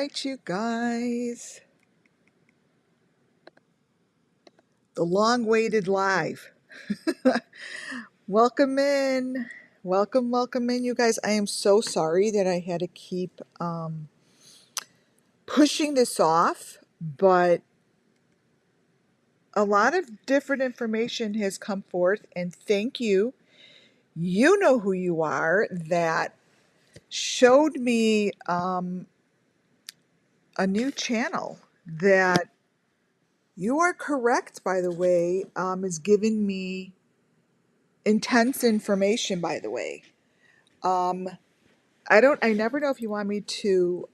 right, you guys. The long-awaited live. Welcome in. Welcome in, you guys. I am so sorry that I had to keep pushing this off, but a lot of different information has come forth, and thank you. You know who you are that showed me a new channel that you are correct, by the way, is giving me intense information, by the way. Um, I never know if you want me to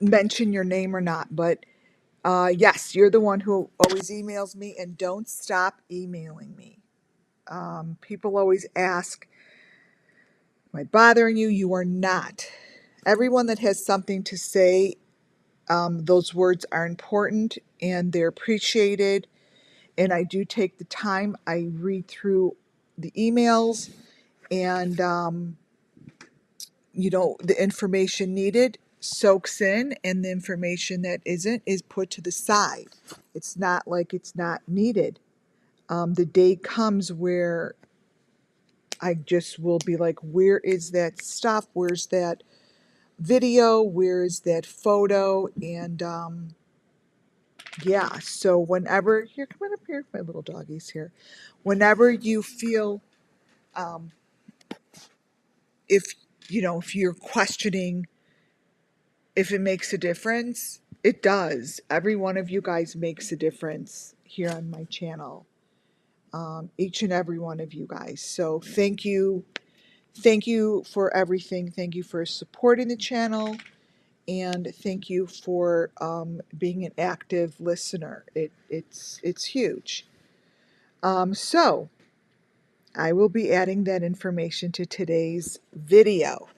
mention your name or not, but yes, you're the one who always emails me, and don't stop emailing me. People always ask, am I bothering you? You are not. Everyone that has something to say, those words are important and they're appreciated. And I do take the time. I read through the emails, and the information needed soaks in, and the information that isn't is put to the side. It's not like it's not needed. The day comes where I just will be like, where is that stuff? Where's that video? Where is that photo? And yeah, so whenever, here, come on up here, my little doggies here. Whenever you feel, um, if, if you're questioning if it makes a difference, it does. Every one of you guys makes a difference here on my channel. Each and every one of you guys. So thank you. Thank you for everything. Thank you for supporting the channel. And thank you for being an active listener. It's huge. So I will be adding that information to today's video.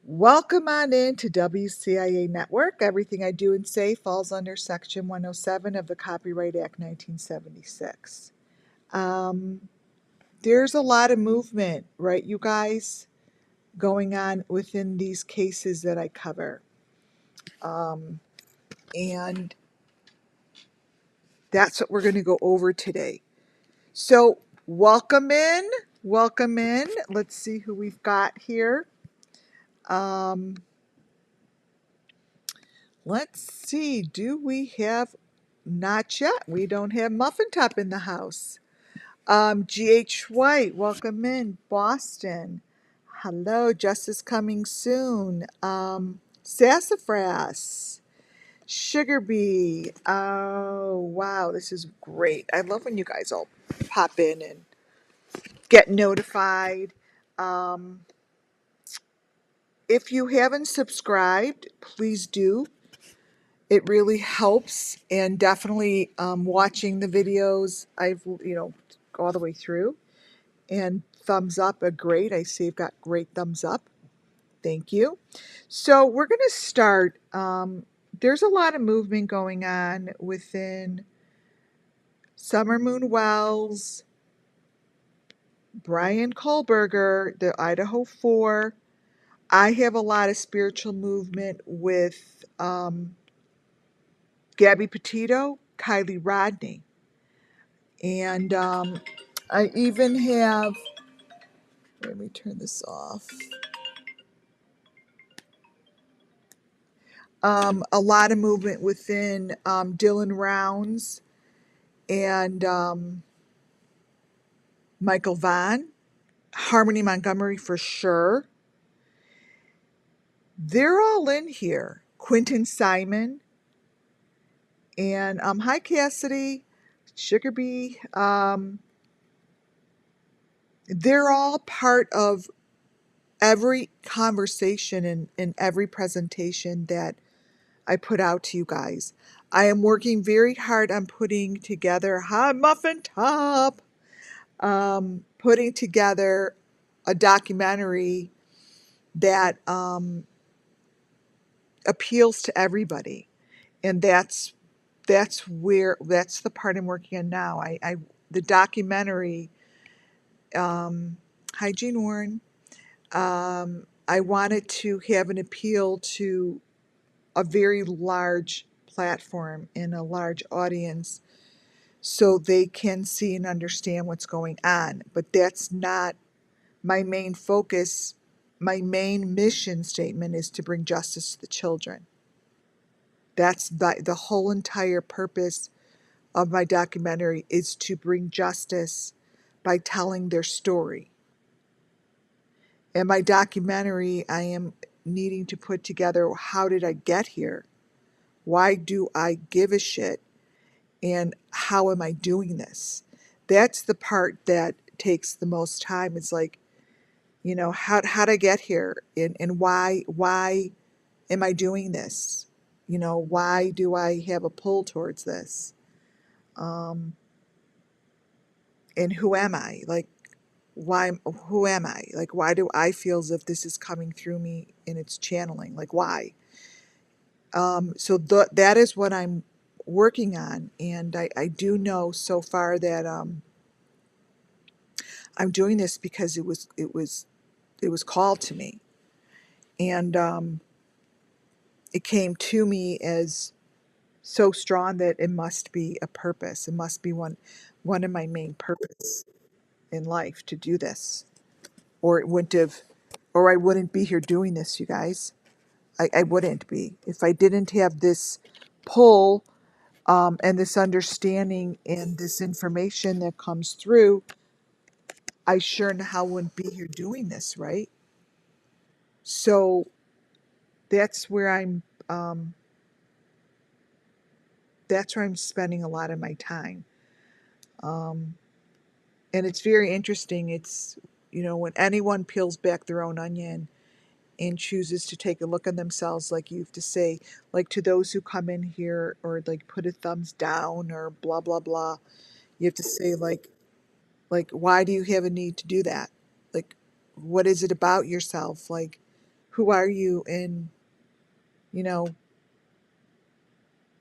Welcome on in to WCIA Network. Everything I do and say falls under Section 107 of the Copyright Act 1976. There's a lot of movement, right, you guys, going on within these cases that I cover. And that's what we're going to go over today. So welcome in. Welcome in. Let's see who we've got here. Let's see. Do we have... Not yet. We don't have Muffin Top in the house. G.H. White, welcome in. Boston. Hello, Justice coming soon. Sassafras. Sugar Bee. Oh, wow, this is great. I love when you guys all pop in and get notified. If you haven't subscribed, please do. It really helps, and definitely watching the videos, I've, all the way through. And thumbs up are great. I see you've got great thumbs up. Thank you. So we're going to start. There's a lot of movement going on within Summer Moon Wells, Brian Kohlberger, the Idaho 4. I have a lot of spiritual movement with Gabby Petito, Kylie Rodney. And I even have, let me turn this off. A lot of movement within Dylan Rounds and Michael Vaughn, Harmony Montgomery for sure. They're all in here. Quentin Simon and hi Cassidy, Sugar Bee. They're all part of every conversation and every presentation that I put out to you guys. I am working very hard on putting together, hi Muffin Top, putting together a documentary that appeals to everybody, and that's the part I'm working on now. The documentary. Hi, Jean Warren. I wanted to have an appeal to a very large platform and a large audience so they can see and understand what's going on. But that's not my main focus. My main mission statement is to bring justice to the children. That's the whole entire purpose of my documentary, is to bring justice by telling their story. In my documentary, I am needing to put together, how did I get here? Why do I give a shit? And how am I doing this? That's the part that takes the most time. It's like, how'd I get here? And why am I doing this? Why do I have a pull towards this? Um, and who am I? Like, who am I? Like, why do I feel as if this is coming through me and it's channeling? Like, why? So that is what I'm working on. And I do know so far that I'm doing this because it was called to me. And it came to me as so strong that it must be a purpose. It must be one of my main purpose in life to do this. Or it wouldn't have, or I wouldn't be here doing this, you guys. I wouldn't be. If I didn't have this pull, and this understanding and this information that comes through, I sure in hell wouldn't be here doing this, right? So that's where um, I'm spending a lot of my time. Um, and it's very interesting. It's, when anyone peels back their own onion and chooses to take a look at themselves, like you have to say, like to those who come in here or like put a thumbs down or blah, blah, blah, you have to say, like, why do you have a need to do that? Like, what is it about yourself? Like, who are you? And, you know,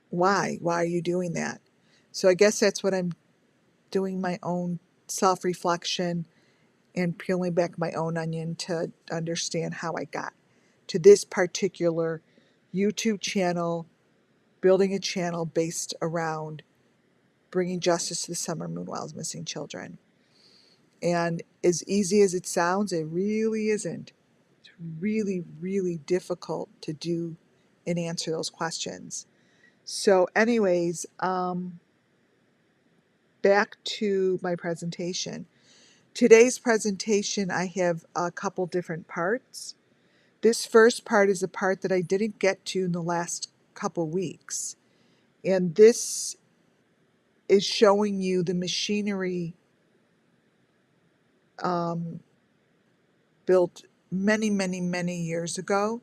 why? Why are you doing that? So I guess that's what I'm doing, my own self reflection and peeling back my own onion to understand how I got to this particular YouTube channel, building a channel based around bringing justice to the Summer Moonwell's missing children. And as easy as it sounds, it really isn't. It's really, really difficult to do and answer those questions. So, anyways, back to my presentation. Today's presentation, I have a couple different parts. This first part is a part that I didn't get to in the last couple weeks. And this is showing you the machinery um, built many, many, many years ago.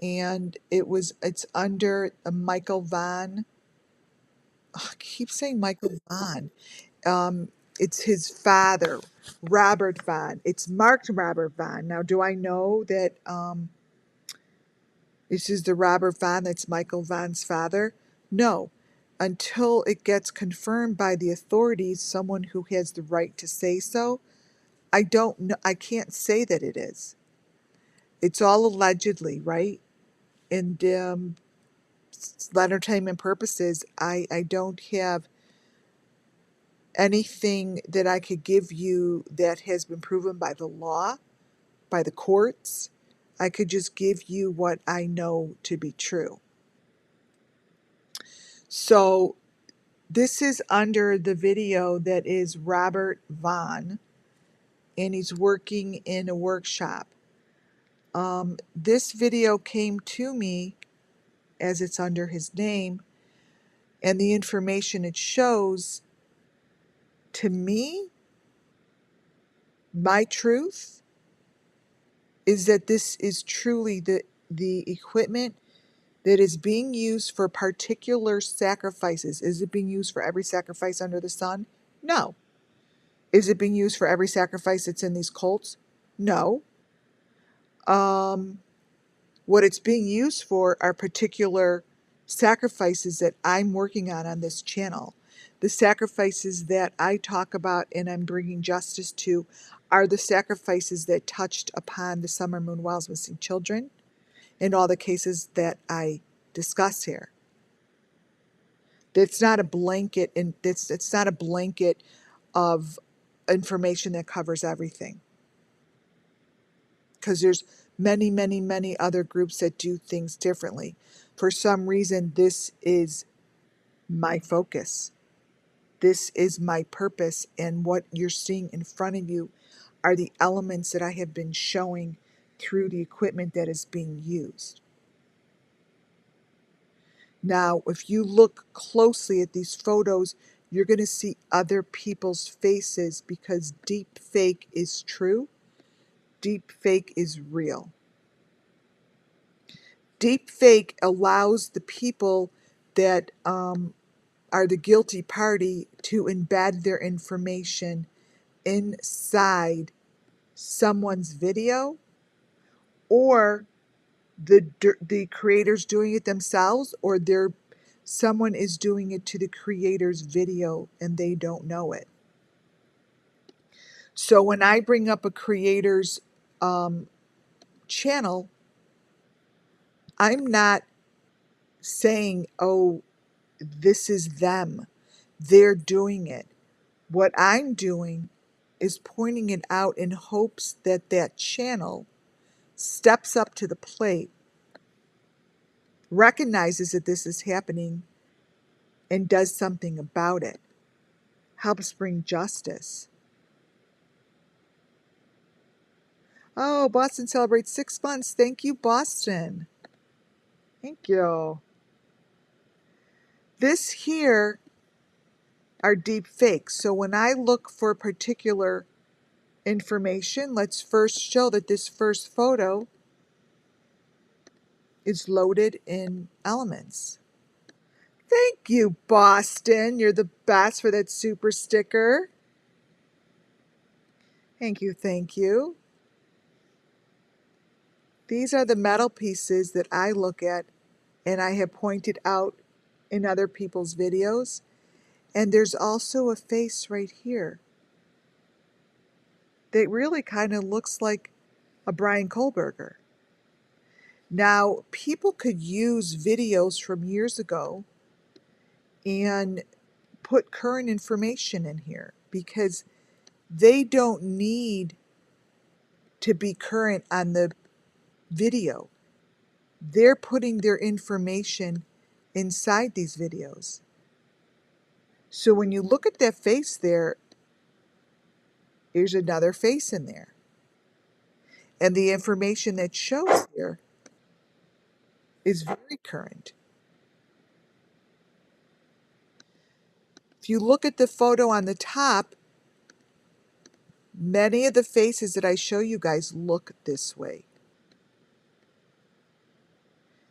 And it's under a Michael Von. I keep saying Michael Von. Um, it's his father, Robert Von. It's marked Robert Von. Now, do I know that this is the Robert Von that's Michael Von's father? No. Until it gets confirmed by the authorities, someone who has the right to say so, I don't know. I can't say that it is. It's all allegedly, right? And entertainment purposes, I don't have anything that I could give you that has been proven by the law, by the courts. I could just give you what I know to be true. So this is under the video that is Robert Vaughn, and he's working in a workshop. This video came to me as it's under his name, and the information it shows to me, my truth, is that this is truly the equipment that is being used for particular sacrifices. Is it being used for every sacrifice under the sun? No. Is it being used for every sacrifice that's in these cults? No. What it's being used for are particular sacrifices that I'm working on this channel. The sacrifices that I talk about and I'm bringing justice to are the sacrifices that touched upon the Summer Moon Wells missing children in all the cases that I discuss here. It's not a blanket, and it's not a blanket of information that covers everything, because there's many, many, many other groups that do things differently. For some reason, this is my focus. This is my purpose, and what you're seeing in front of you are the elements that I have been showing through the equipment that is being used. Now, if you look closely at these photos, you're going to see other people's faces, because deep fake is true. Deep fake is real. Deep fake allows the people that are the guilty party to embed their information inside someone's video, or the creators doing it themselves, or someone is doing it to the creator's video and they don't know it. So when I bring up a creator's channel, I'm not saying, oh, this is them, they're doing it. What I'm doing is pointing it out in hopes that that channel steps up to the plate, recognizes that this is happening, and does something about it, helps bring justice. Oh, Boston celebrates 6 months. Thank you, Boston. Thank you. This here are deep fakes. So when I look for particular information, let's first show that this first photo is loaded in Elements. Thank you, Boston. You're the best for that super sticker. Thank you, thank you. These are the metal pieces that I look at and I have pointed out in other people's videos. And there's also a face right here that really kind of looks like a Brian Kohlberger. Now, people could use videos from years ago and put current information in here, because they don't need to be current on the video. They're putting their information inside these videos. So when you look at that face there's another face in there. And the information that shows here is very current. If you look at the photo on the top, many of the faces that I show you guys look this way.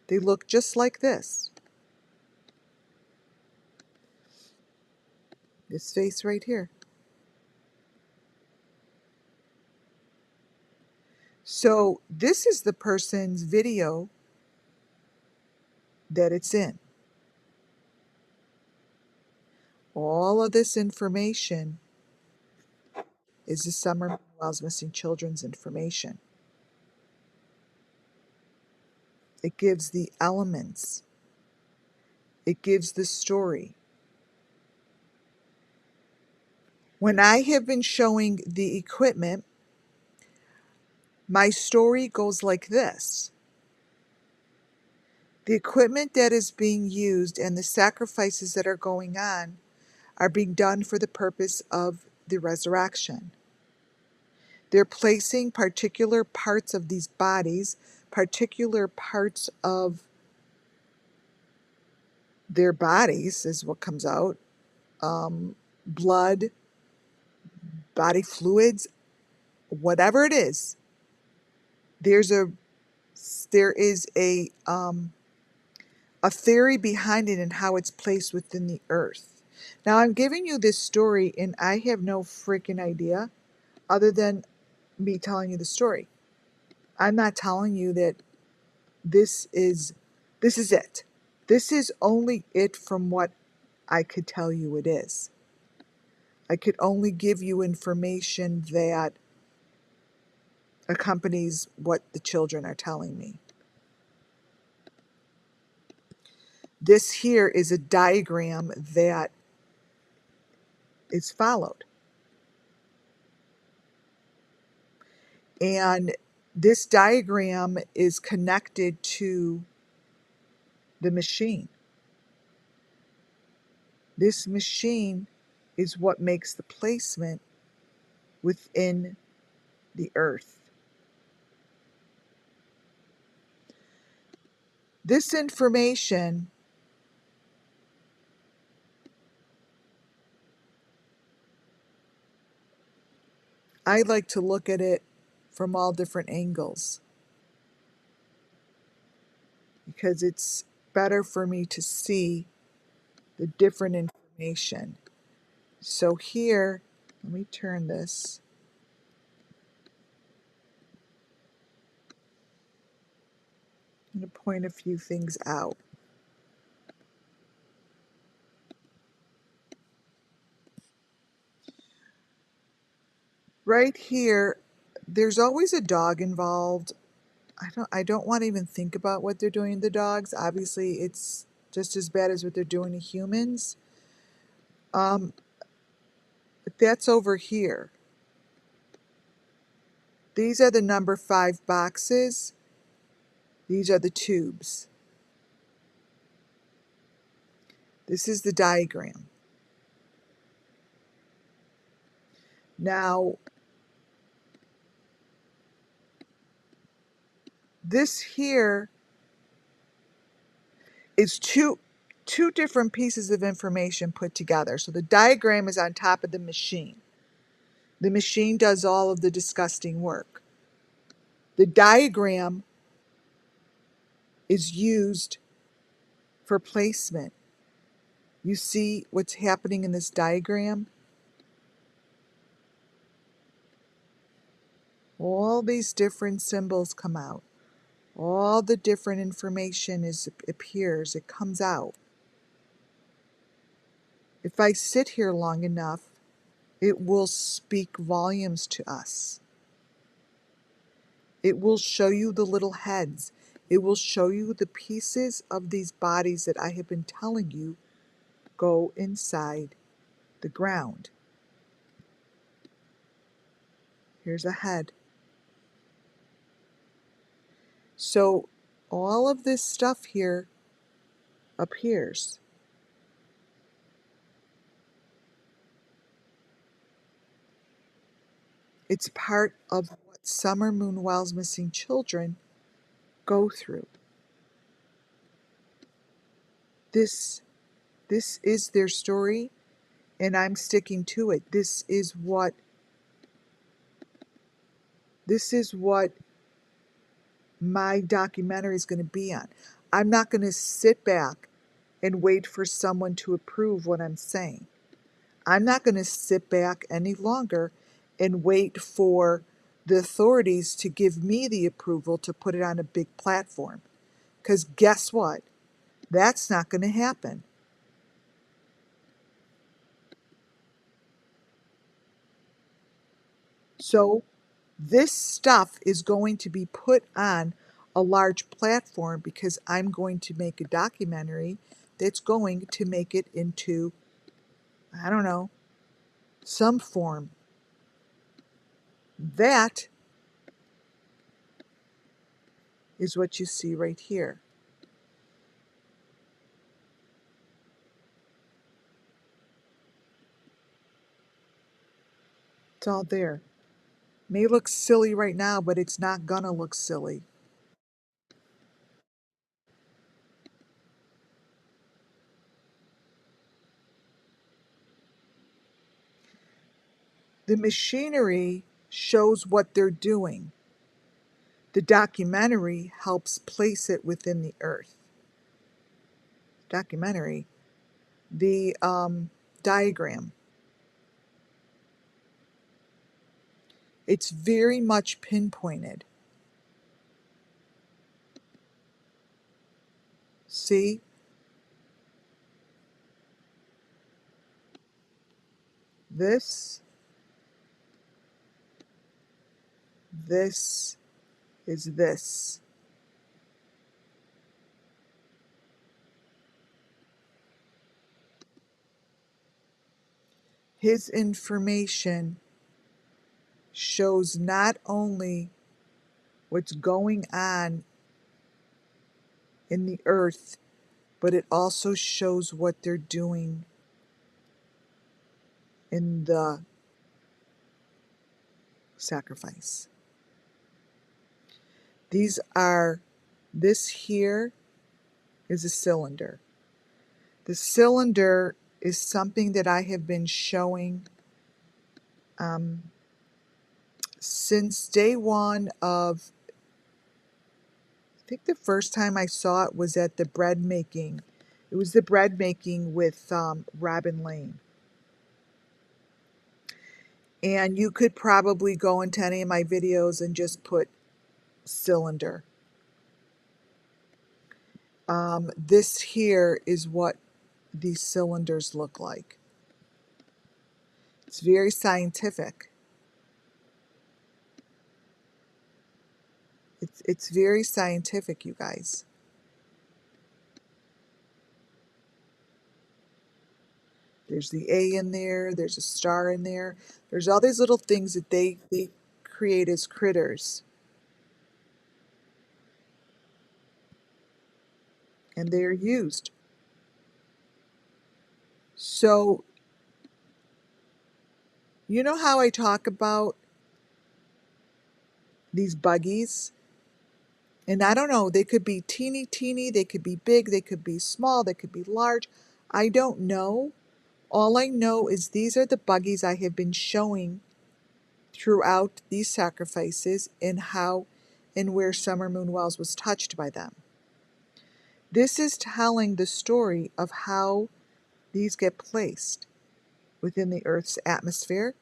They look just like this. This face right here. So this is the person's video that it's in. All of this information is the Summer Wells Missing Children's information. It gives the elements. It gives the story. When I have been showing the equipment, my story goes like this. The equipment that is being used and the sacrifices that are going on are being done for the purpose of the resurrection. They're placing particular parts of these bodies, particular parts of their bodies is what comes out, blood, body fluids, whatever it is. There is a theory behind it and how it's placed within the earth. Now I'm giving you this story and I have no freaking idea other than me telling you the story. I'm not telling you that this is it. This is only it from what I could tell you it is. I could only give you information that accompanies what the children are telling me. This here is a diagram that is followed. And this diagram is connected to the machine. This machine is what makes the placement within the earth. This information I like to look at it from all different angles because it's better for me to see the different information. So here, let me turn this. I'm going to point a few things out. Right here, there's always a dog involved. I don't want to even think about what they're doing to the dogs. Obviously, it's just as bad as what they're doing to humans. But that's over here. These are the number 5 boxes. These are the tubes. This is the diagram. Now, this here is two different pieces of information put together. So the diagram is on top of the machine. The machine does all of the disgusting work. The diagram is used for placement. You see what's happening in this diagram? All these different symbols come out. All the different information appears, it comes out. If I sit here long enough, it will speak volumes to us. It will show you the little heads. It will show you the pieces of these bodies that I have been telling you go inside the ground. Here's a head. So all of this stuff here appears. It's part of what Summer Moon Well's missing children go through. This is their story, and I'm sticking to it. This is what my documentary is going to be on. I'm not going to sit back and wait for someone to approve what I'm saying. I'm not going to sit back any longer and wait for the authorities to give me the approval to put it on a big platform. Because guess what? That's not going to happen. So this stuff is going to be put on a large platform because I'm going to make a documentary that's going to make it into, I don't know, some form. That is what you see right here. It's all there. May look silly right now, but it's not gonna look silly. The machinery shows what they're doing. The documentary helps place it within the earth. Documentary. The diagram. It's very much pinpointed. See? This, This is this. His information shows not only what's going on in the earth, but it also shows what they're doing in the sacrifice. This here is a cylinder. The cylinder is something that I have been showing since day one of, I think the first time I saw it was at the bread making. It was the bread making with Robin Lane. And you could probably go into any of my videos and just put cylinder. This here is what these cylinders look like. It's very scientific. It's very scientific, you guys. There's the A in there, there's a star in there. There's all these little things that they create as critters. And they are used. So, you know how I talk about these buggies? And I don't know, they could be teeny, they could be big, they could be small, they could be large. I don't know. All I know is these are the buggies I have been showing throughout these sacrifices and how and where Summer Moon Wells was touched by them. This is telling the story of how these get placed within the Earth's atmosphere.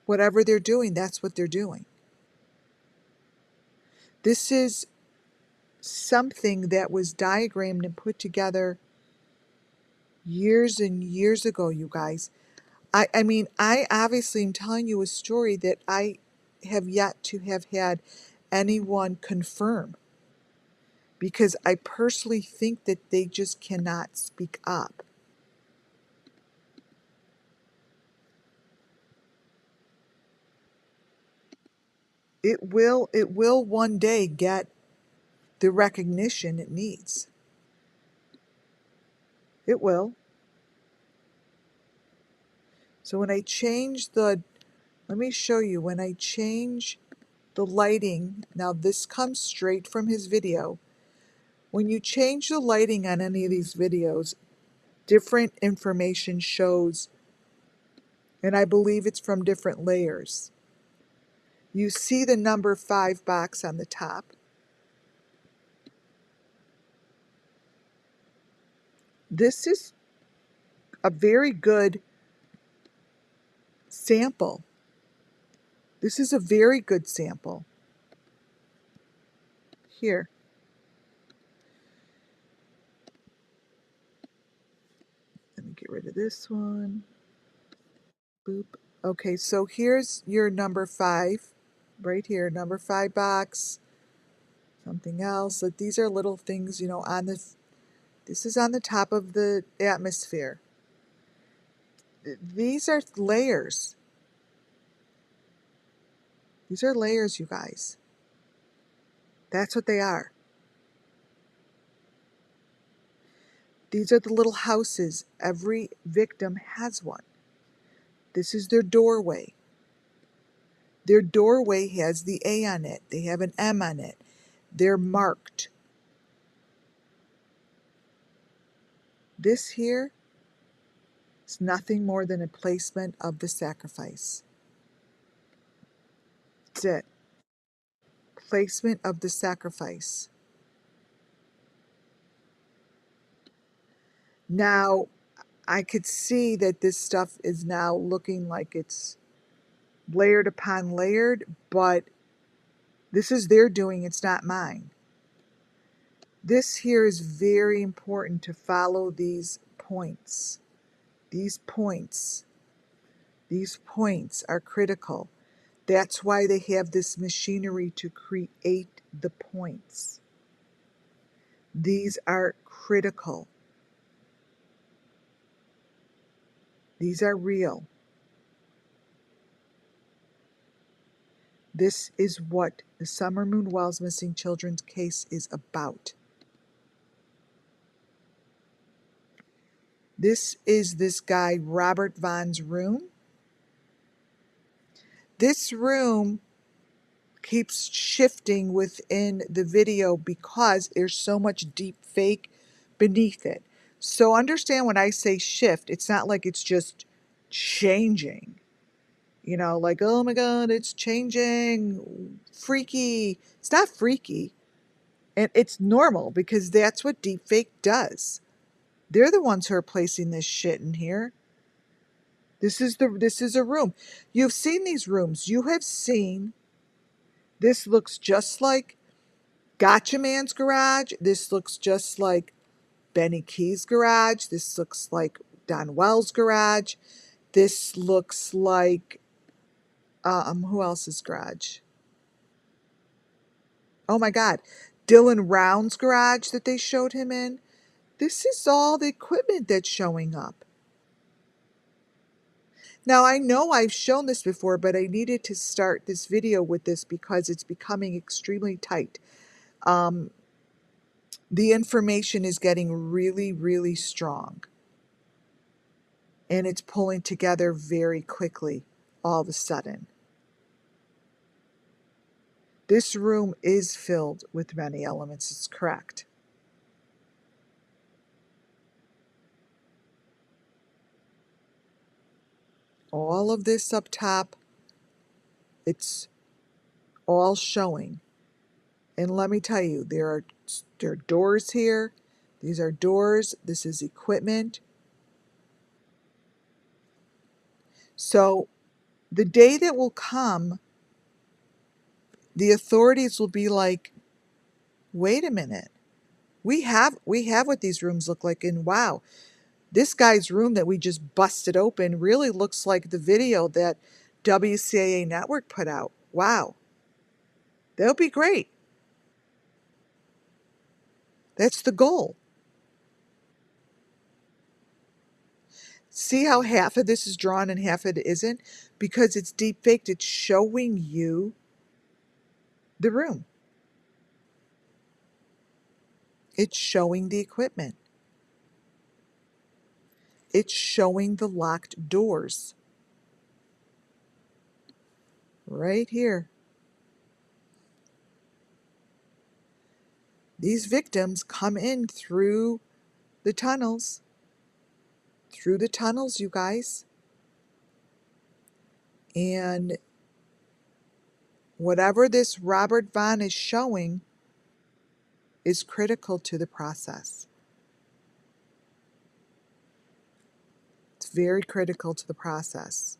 Whatever they're doing, that's what they're doing. This is something that was diagrammed and put together years and years ago, you guys. I mean, I obviously am telling you a story that I have yet to have had anyone confirm because I personally think that they just cannot speak up. It will one day get the recognition it needs. It will. So when I change let me show you, when I change the lighting, now this comes straight from his video. When you change the lighting on any of these videos, different information shows, and I believe it's from different layers. You see the number 5 box on the top. This is a very good sample. This is a very good sample. Here. Let me get rid of this one. Boop. Okay, so here's your number 5. Right here, number 5 box. Something else. These are little things, on this is on the top of the atmosphere. These are layers. These are layers, you guys. That's what they are. These are the little houses. Every victim has one. This is their doorway. Their doorway has the A on it. They have an M on it. They're marked. This here is nothing more than a placement of the sacrifice. That's it. Placement of the sacrifice. Now, I could see that this stuff is now looking like it's layered upon layered, but this is their doing, it's not mine. This here is very important to follow these points. These points are critical. That's why they have this machinery to create the points. These are critical. These are real. This is what the Summer Moon Wells Missing Children's case is about. This is this guy, Robert Vaughn's room. This room keeps shifting within the video because there's so much deep fake beneath it. So understand when I say shift, it's not like it's just changing. You know, like, oh my God, it's changing, freaky. It's not freaky. And it's normal because that's what deepfake does. They're the ones who are placing this shit in here. This is a room. You've seen these rooms. You have seen this looks just like Gotcha Man's garage. This looks just like Benny Key's garage. This looks like Don Wells' garage. This looks like who else's garage? Oh my God, Dylan Round's garage that they showed him in. This is all the equipment that's showing up. Now I know I've shown this before, but I needed to start this video with this because it's becoming extremely tight. The information is getting really, really strong. And it's pulling together very quickly all of a sudden. This room is filled with many elements, it's correct. All of this up top, it's all showing. And let me tell you, there are doors here. These are doors. This is equipment. So the day that will come, the authorities will be like, wait a minute. We have what these rooms look like, and wow, this guy's room that we just busted open really looks like the video that WCAA Network put out. Wow. That would be great. That's the goal. See how half of this is drawn and half of it isn't? Because it's deep faked. It's showing you the room. It's showing the equipment. It's showing the locked doors. Right here. These victims come in through the tunnels. Through the tunnels, you guys. And whatever this Robert Vaughn is showing is critical to the process. It's very critical to the process.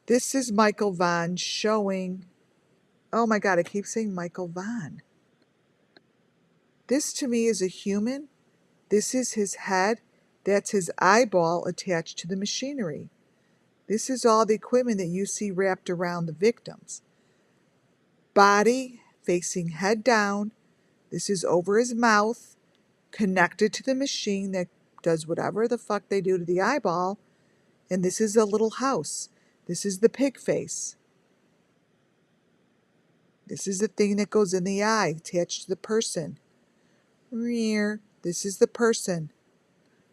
This is Michael Vaughn showing, oh my God, I keep saying Michael Vaughn. This to me is a human. This is his head. That's his eyeball attached to the machinery. This is all the equipment that you see wrapped around the victims. Body facing head down. This is over his mouth, connected to the machine that does whatever the fuck they do to the eyeball. And this is a little house. This is the pig face. This is the thing that goes in the eye, attached to the person. Rear. This is the person.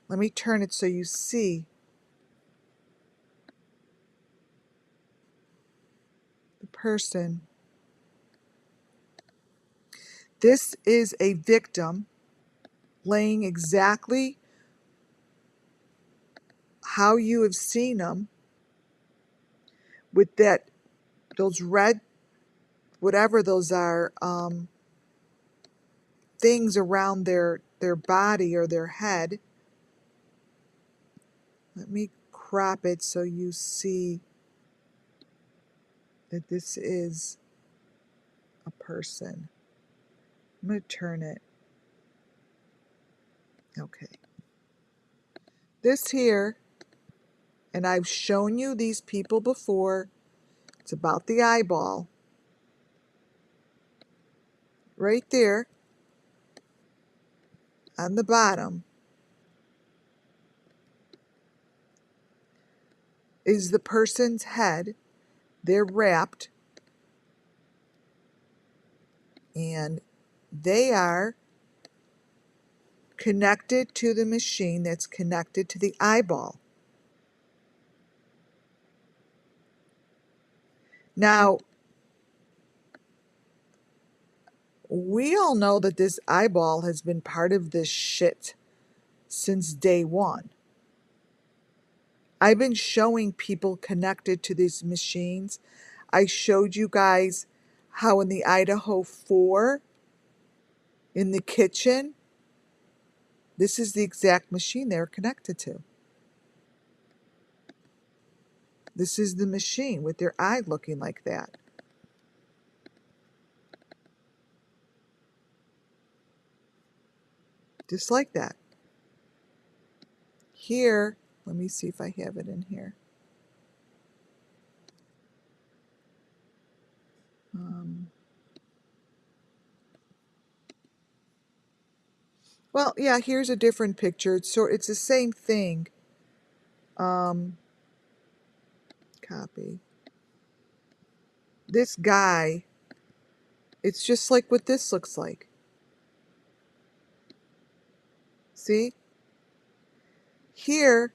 Let me turn it so you see the person. This is a victim laying exactly how you have seen them with those red, whatever those are, things around their body or their head. Let me crop it so you see that this is a person. I'm going to turn it. Okay. This here, and I've shown you these people before, it's about the eyeball. Right there on the bottom is the person's head. They're wrapped, and they are connected to the machine that's connected to the eyeball. Now, we all know that this eyeball has been part of this shit since day one. I've been showing people connected to these machines. I showed you guys how in the Idaho 4, in the kitchen, this is the exact machine they're connected to. This is the machine with their eye looking like that. Just like that. Here, let me see if I have it in here. Well, yeah, here's a different picture. It's the same thing. Copy. This guy, it's just like what this looks like. See? Here,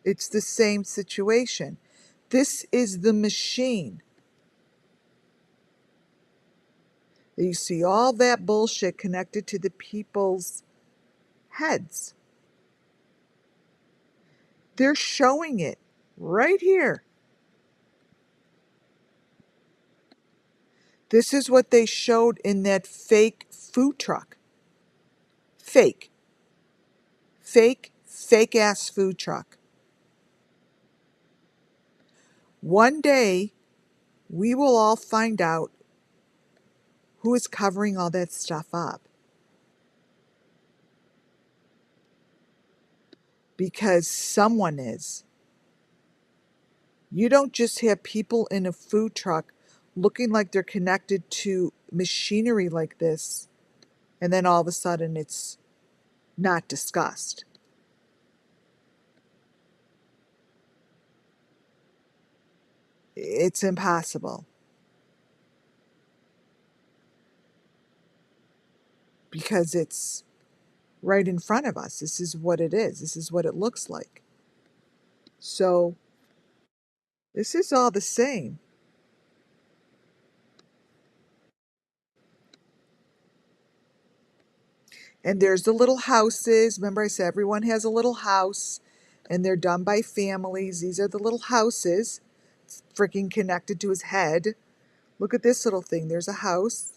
it's the same situation. This is the machine. You see all that bullshit connected to the people's heads. They're showing it right here. This is what they showed in that fake food truck. Fake. Fake ass food truck. One day, we will all find out who is covering all that stuff up. Because someone is. You don't just have people in a food truck looking like they're connected to machinery like this, and then all of a sudden it's not discussed. It's impossible. Because it's right in front of us. This is what it is. This is what it looks like. So, this is all the same. And there's the little houses. Remember, I said everyone has a little house, and they're done by families. These are the little houses. It's freaking connected to his head. Look at this little thing. There's a house.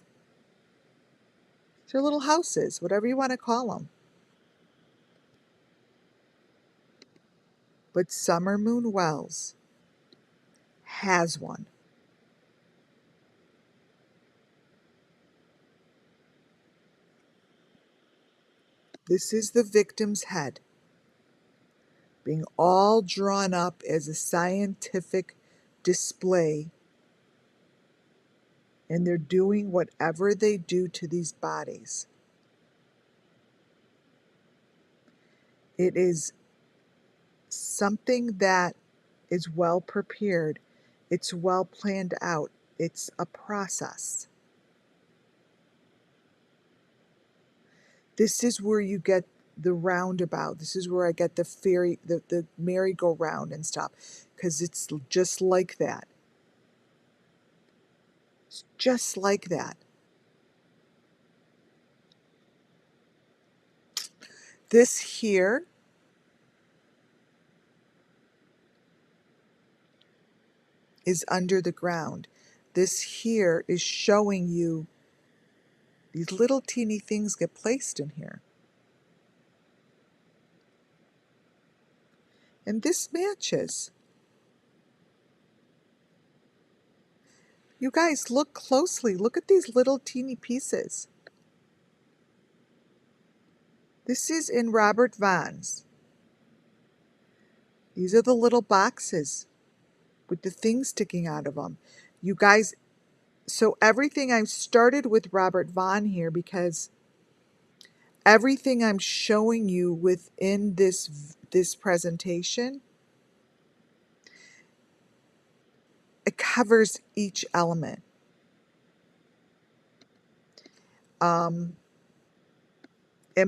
They're little houses, whatever you want to call them. But Summer Moon Wells has one. This is the victim's head being all drawn up as a scientific display, and they're doing whatever they do to these bodies. It is something that is well prepared. It's well planned out. It's a process. This is where you get the roundabout. This is where I get the merry-go-round and stuff, because it's just like that. It's just like that. This here is under the ground. This here is showing you these little teeny things get placed in here. And this matches. You guys, look closely. Look at these little teeny pieces. This is in Robert Vaughn's. These are the little boxes with the things sticking out of them. You guys, so everything I've started with Robert Vaughn here because everything I'm showing you within this presentation, it covers each element. And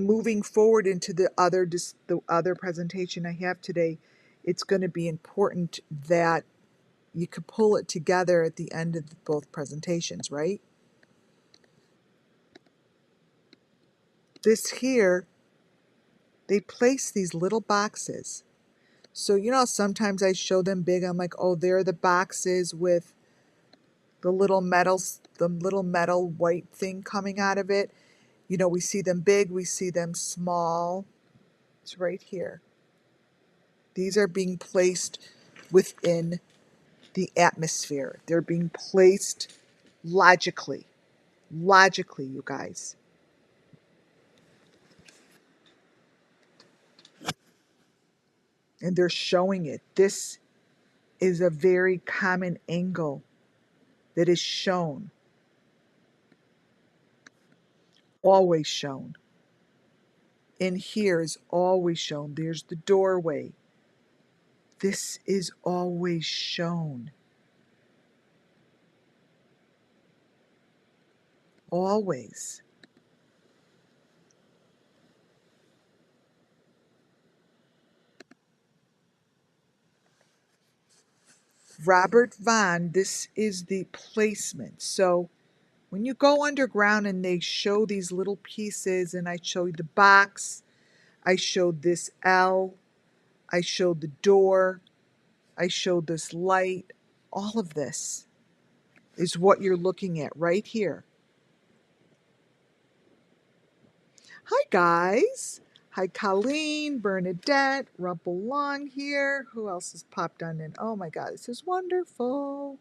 moving forward into the other presentation I have today, it's going to be important that you could pull it together at the end of both presentations, right? This here, they place these little boxes. So, you know, sometimes I show them big. I'm like, oh, there are the boxes with the little metal white thing coming out of it. You know, we see them big, we see them small. It's right here. These are being placed within the atmosphere. They're being placed logically. Logically, you guys. And they're showing it. This is a very common angle that is shown, always shown. In here is always shown. There's the doorway. This is always shown. Always. Robert Vaughn, this is the placement. So when you go underground and they show these little pieces, and I showed the box, I showed this L, I showed the door, I showed this light, all of this is what you're looking at right here. Hi guys. Hi Colleen, Bernadette, Rumple Long here. Who else has popped on in? Oh my god, this is wonderful.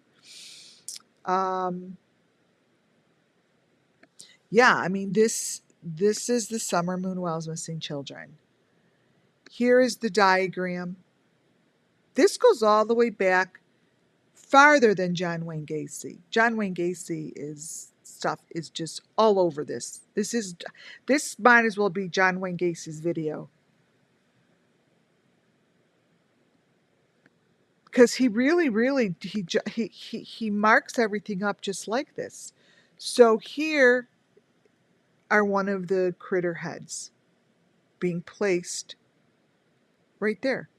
Yeah, I mean this is the Summer Moon Wells Missing Children. Here is the diagram. This goes all the way back farther than John Wayne Gacy. John Wayne Gacy stuff is just all over this. This might as well be John Wayne Gacy's video. Because he really he marks everything up just like this. So here are one of the critter heads being placed right there.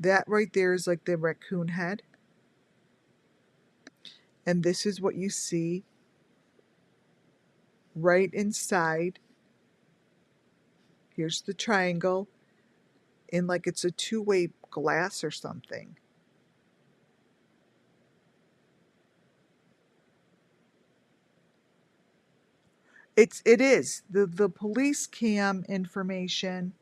That right there is like the raccoon head. And this is what you see right inside. Here's the triangle, and like it's a two-way glass or something. It is. The police cam information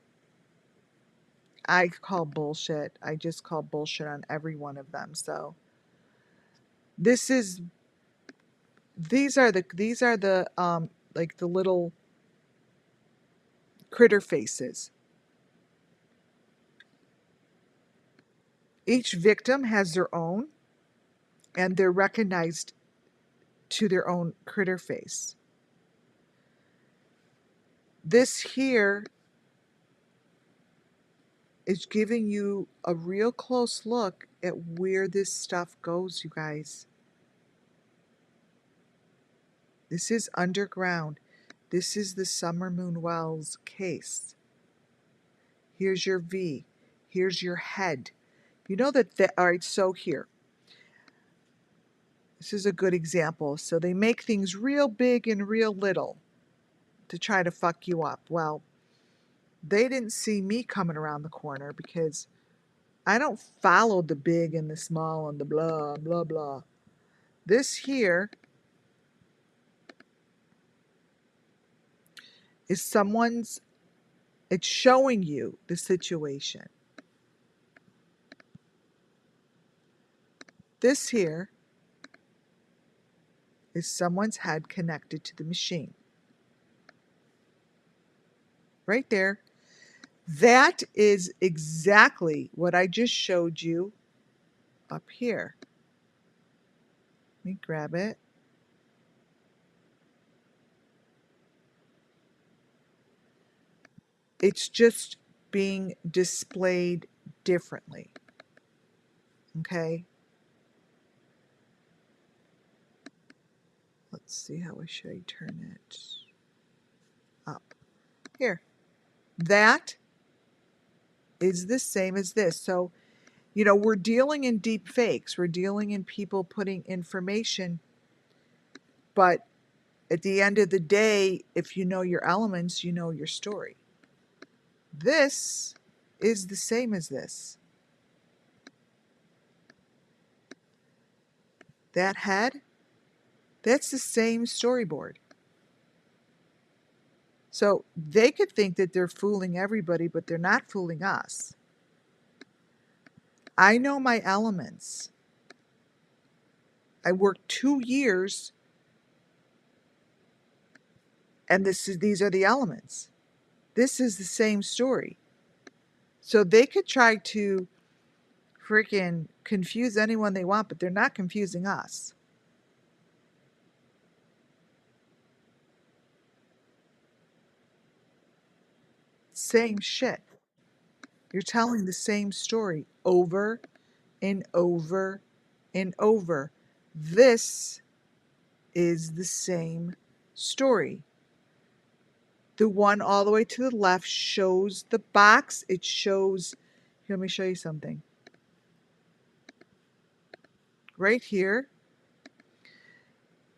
I call bullshit. I just call bullshit on every one of them. So this is these are the like the little critter faces. Each victim has their own, and they're recognized to their own critter face. This here is giving you a real close look at where this stuff goes, you guys. This is underground. This is the Summer Moon Wells case. Here's your V. Here's your head. You know all right, so here. This is a good example. So they make things real big and real little to try to fuck you up. Well, they didn't see me coming around the corner because I don't follow the big and the small and the blah, blah, blah. This here is it's showing you the situation. This here is someone's head connected to the machine. right there. That is exactly what I just showed you up here. Let me grab it. It's just being displayed differently. Okay? Let's see, how should I turn it up? Here. That is the same as this. So, you know, we're dealing in deep fakes. We're dealing in people putting information, but at the end of the day, if you know your elements, you know your story. This is the same as this. That head, that's the same storyboard. So they could think that they're fooling everybody, but they're not fooling us. I know my elements. I worked 2 years, and these are the elements. This is the same story. So they could try to freaking confuse anyone they want, but they're not confusing us. Same shit. You're telling the same story over and over and over. This is the same story. The one all the way to the left shows the box. It shows, here, let me show you something. Right here,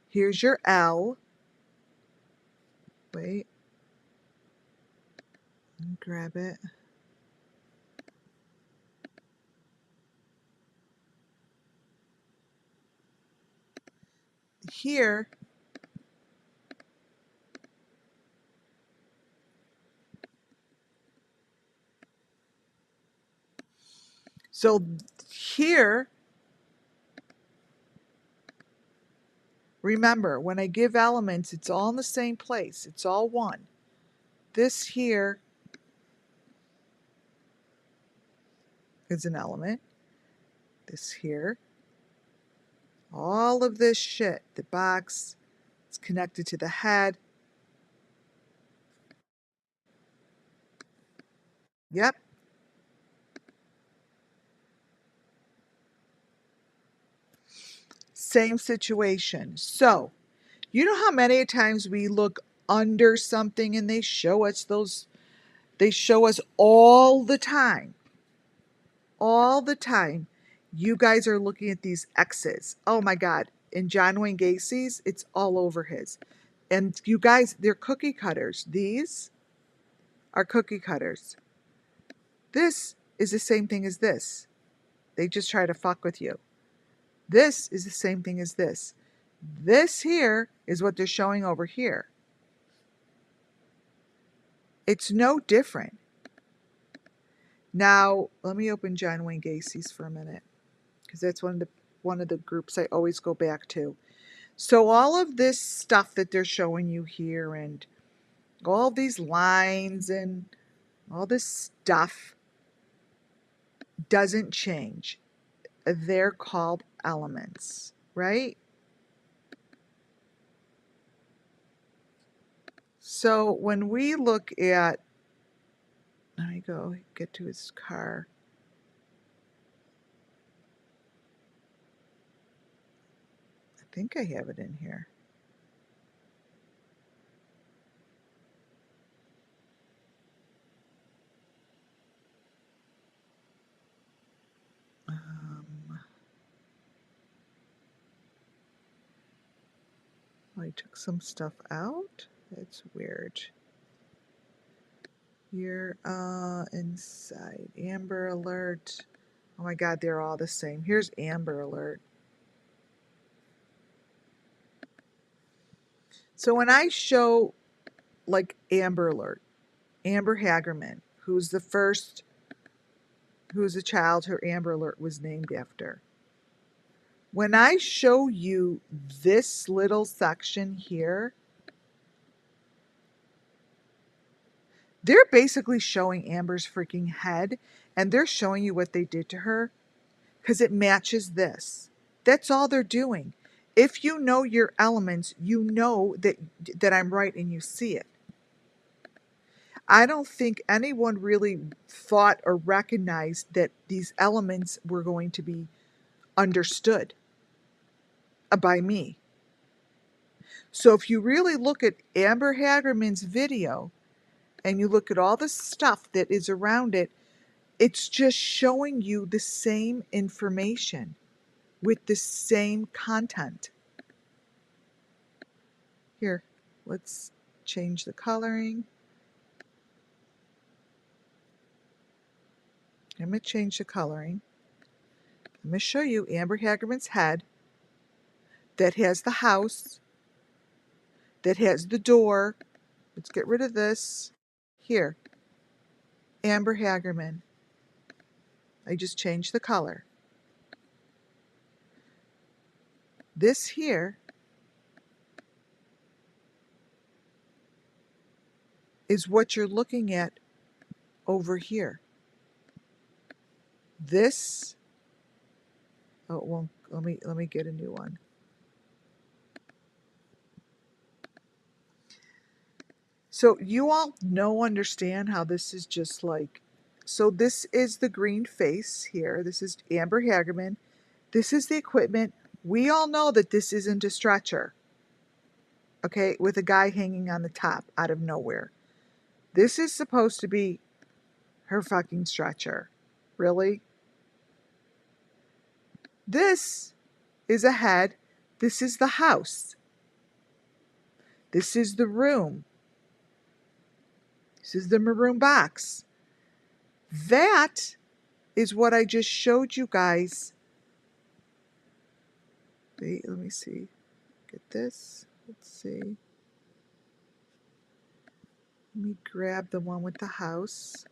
here's your L. Wait, let me grab it. Here, so here, remember, when I give elements, it's all in the same place. It's all one. This here is an element. This here. All of this shit. The box, it's connected to the head. Yep. Same situation. So, you know how many times we look under something and they show us all the time. All the time. You guys are looking at these X's. Oh my God. In John Wayne Gacy's, it's all over his. And you guys, they're cookie cutters. These are cookie cutters. This is the same thing as this. They just try to fuck with you. This is the same thing as this. This here is what they're showing over here. It's no different. Now, let me open John Wayne Gacy's for a minute, because that's one of the groups I always go back to. So all of this stuff that they're showing you here, and all these lines and all this stuff, doesn't change. They're called elements, right? So when we look at, let me go get to his car. I think I have it in here. I took some stuff out. That's weird. Here, inside, Amber Alert. Oh my God, they're all the same. Here's Amber Alert. So when I show like Amber Alert, Amber Hagerman, who's the child her Amber Alert was named after. When I show you this little section here, They're basically showing Amber's freaking head, and they're showing you what they did to her because it matches this. That's all they're doing. If you know your elements, you know that I'm right and you see it. I don't think anyone really thought or recognized that these elements were going to be understood by me. So if you really look at Amber Hagerman's video and you look at all the stuff that is around it, it's just showing you the same information with the same content. Here, let's change the coloring. I'm going to change the coloring. I'm going to show you Amber Hagerman's head that has the house, that has the door. Let's get rid of this. Here, Amber Hagerman. I just changed the color. This here is what you're looking at over here. This, oh, well, let me get a new one. So you all understand how this is just like, so this is the green face here. This is Amber Hagerman. This is the equipment. We all know that this isn't a stretcher, okay, with a guy hanging on the top out of nowhere. This is supposed to be her fucking stretcher. Really? This is a head. This is the house. This is the room. This is the maroon box. That is what I just showed you guys. Wait, let me see. Get this. Let's see. Let me grab the one with the house.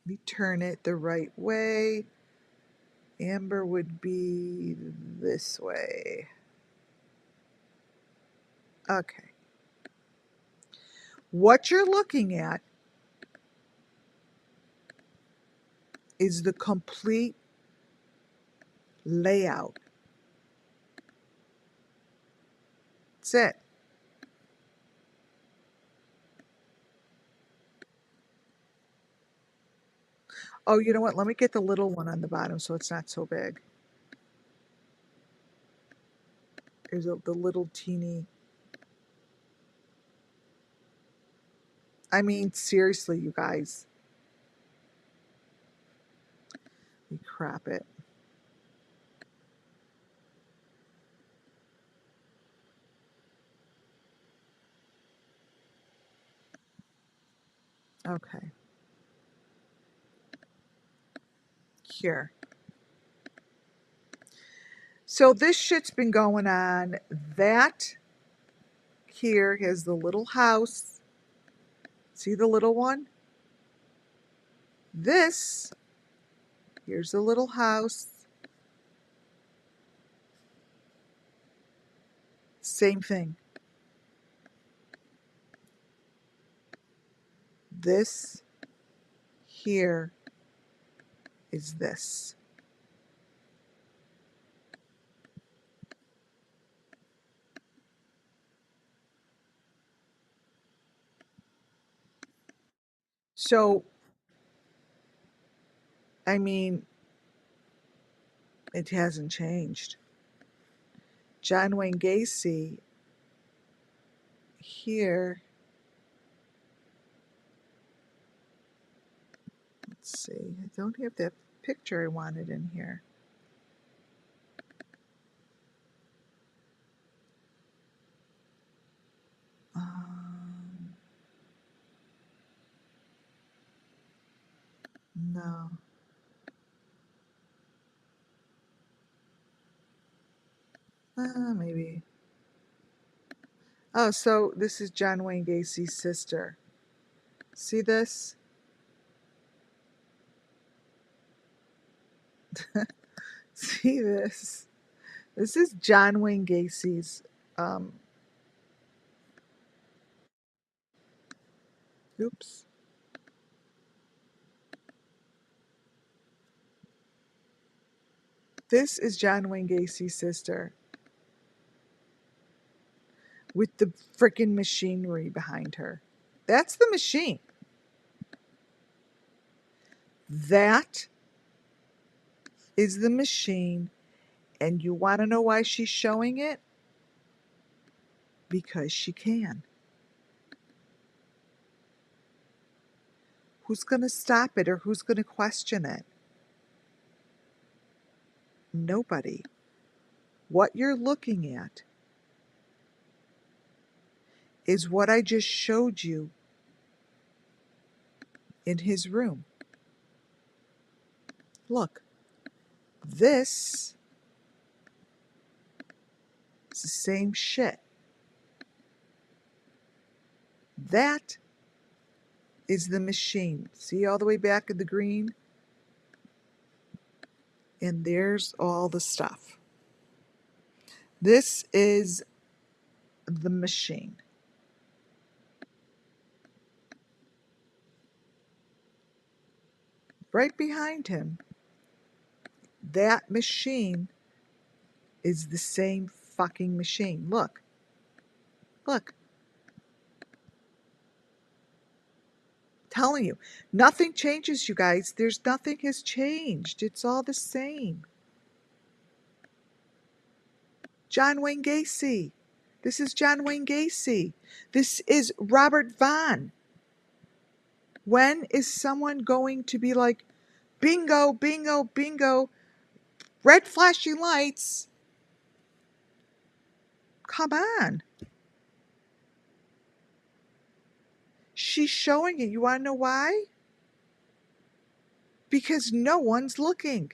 Let me turn it the right way. Amber would be this way. Okay. What you're looking at is the complete layout. That's it. Oh, you know what? Let me get the little one on the bottom so it's not so big. There's the little teeny. I mean, seriously, you guys. We crop it. Okay. Here. So this shit's been going on. That here has the little house. See the little one? This, here's the little house. Same thing. This here is this. So, I mean, it hasn't changed. John Wayne Gacy here. Let's see. I don't have that picture I wanted in here. No. Maybe. Oh, so this is John Wayne Gacy's sister. See this? See this? This is John Wayne Gacy's. Um, oops. This is John Wayne Gacy's sister with the frickin' machinery behind her. That's the machine. That is the machine. And you want to know why she's showing it? Because she can. Who's going to stop it or who's going to question it? Nobody. What you're looking at is what I just showed you in his room. Look, this is the same shit. That is the machine. See all the way back in the green? And there's all the stuff. This is the machine. Right behind him, that machine is the same fucking machine. Look. Look. Telling you. Nothing changes, you guys. There's nothing has changed. It's all the same. John Wayne Gacy. This is John Wayne Gacy. This is Robert Vaughn. When is someone going to be like, bingo, bingo, bingo, red flashing lights? Come on. She's showing it. You want to know why? Because no one's looking.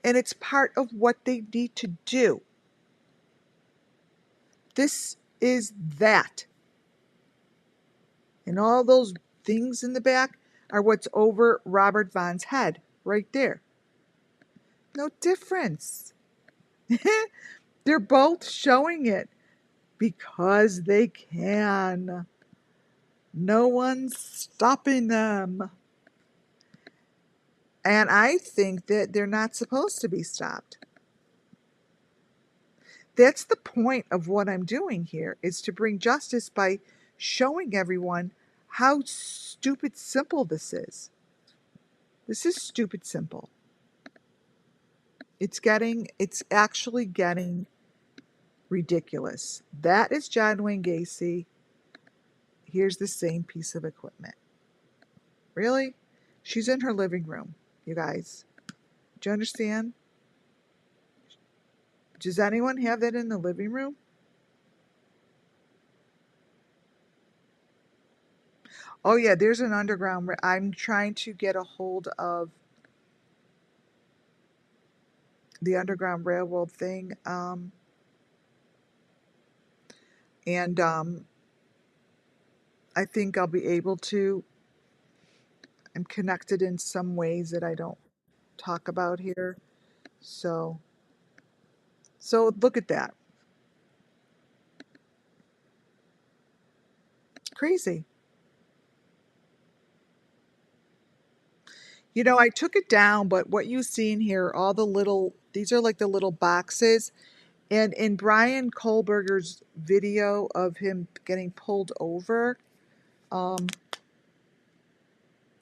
And it's part of what they need to do. This is that. And all those things in the back are what's over Robert Vaughn's head, right there. No difference. They're both showing it because they can. No one's stopping them. And I think that they're not supposed to be stopped. That's the point of what I'm doing here, is to bring justice by showing everyone how stupid simple this is. This is stupid simple. It's actually getting ridiculous. That is John Wayne Gacy. Here's the same piece of equipment. Really? She's in her living room, you guys. Do you understand? Does anyone have that in the living room? Oh yeah, there's an underground. I'm trying to get a hold of the Underground Railroad thing, and I think I'll be able to. I'm connected in some ways that I don't talk about here. So look at that. Crazy. You know, I took it down, but what you see in here, all the little, these are like the little boxes. And in Brian Kohlberger's video of him getting pulled over, um,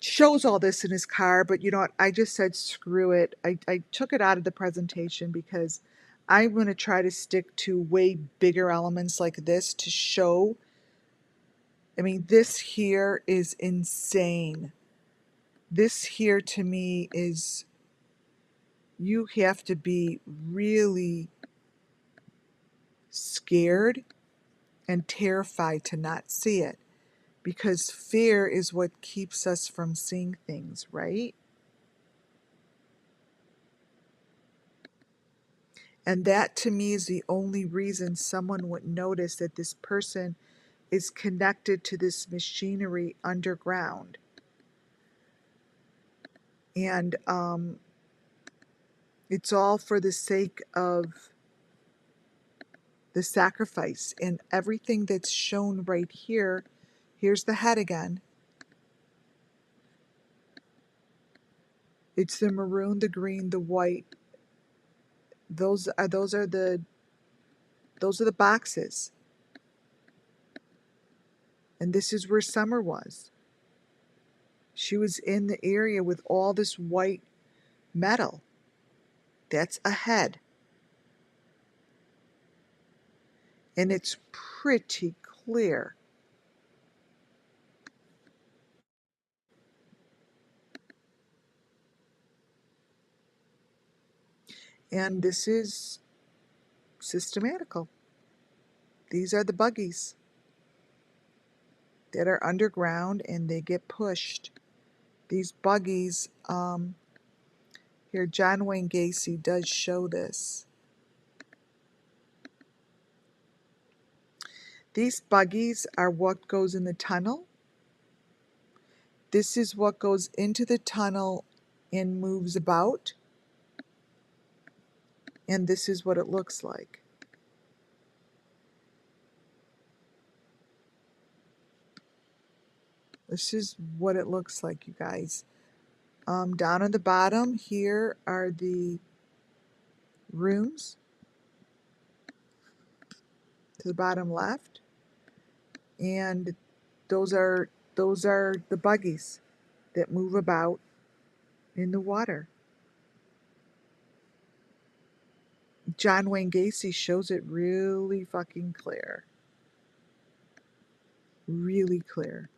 shows all this in his car, but you know what? I just said, screw it. I took it out of the presentation because I'm going to try to stick to way bigger elements like this to show. I mean, this here is insane. This here to me is, you have to be really scared and terrified to not see it, because fear is what keeps us from seeing things, right? And that to me is the only reason someone would notice that this person is connected to this machinery underground. And it's all for the sake of the sacrifice, and everything that's shown right here. Here's the head again. It's the maroon, the green, the white. Those are the boxes. And this is where Summer was. She was in the area with all this white metal. That's a head. And it's pretty clear. And this is systematical. These are the buggies that are underground and they get pushed. These buggies, here John Wayne Gacy does show this. These buggies are what goes in the tunnel. This is what goes into the tunnel and moves about. And this is what it looks like. This is what it looks like, you guys. Down at the bottom here are the rooms to the bottom left, and those are the buggies that move about in the water. John Wayne Gacy shows it really fucking clear. Really clear.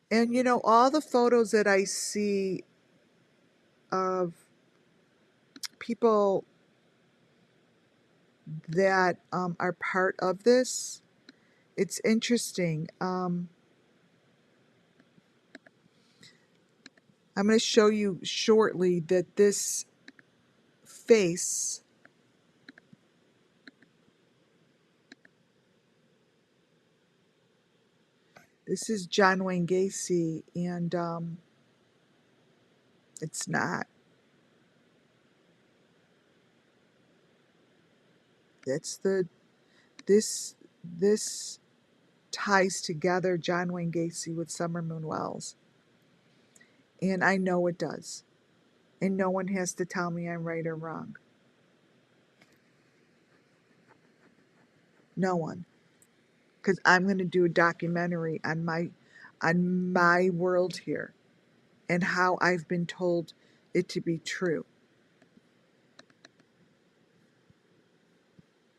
And you know, all the photos that I see of people that are part of this, it's interesting. I'm going to show you shortly that this face this is John Wayne Gacy, and it's not. That's the this ties together John Wayne Gacy with Summer Moon Wells, and I know it does. And no one has to tell me I'm right or wrong. No one, because I'm going to do a documentary on my world here, and how I've been told it to be true.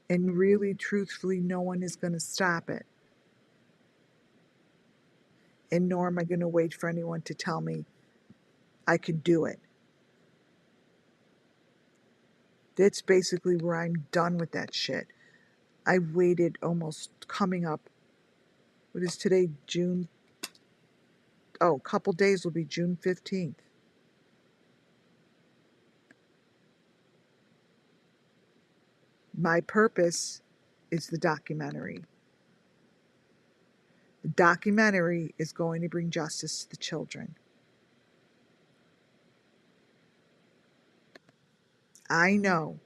And really, truthfully, no one is going to stop it. And nor am I going to wait for anyone to tell me I could do it. That's basically where I'm done with that shit. I waited almost coming up. What is today? June. Oh, a couple days will be June 15th. My purpose is the documentary. The documentary is going to bring justice to the children. I know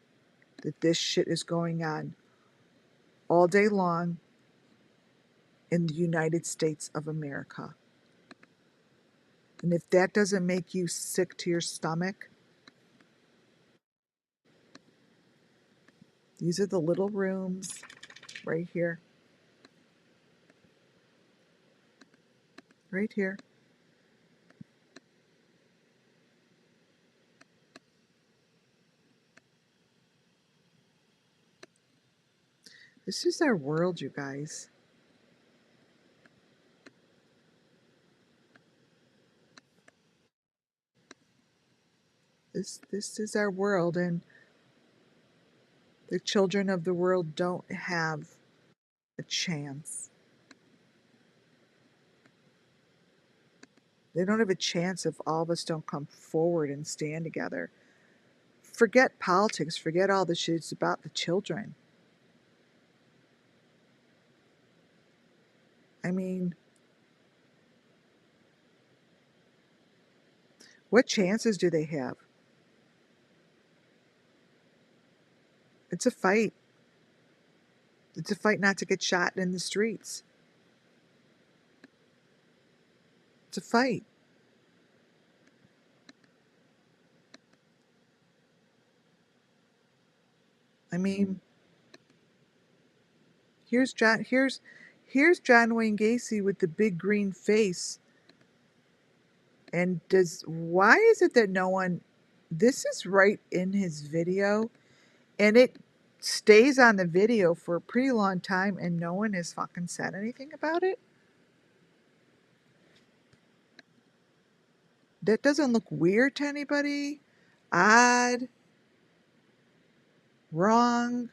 that this shit is going on all day long in the United States of America. And if that doesn't make you sick to your stomach, these are the little rooms right here. Right here. This is our world, you guys. This is our world, and the children of the world don't have a chance. They don't have a chance if all of us don't come forward and stand together. Forget politics, forget all the shit. It's about the children. I mean, what chances do they have? It's a fight. It's a fight not to get shot in the streets. It's a fight. I mean, here's John Wayne Gacy with the big green face. And why is it that no one, this is right in his video, and it stays on the video for a pretty long time, and no one has fucking said anything about it? That doesn't look weird to anybody? Odd? Wrong?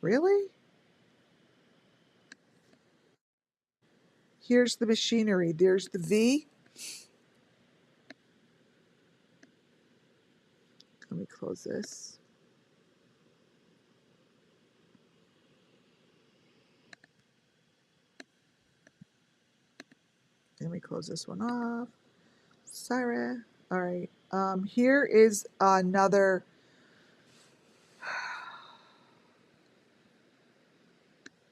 Really? Here's the machinery. There's the V. Let me close this. Let me close this one off. Sorry. All right. Here is another.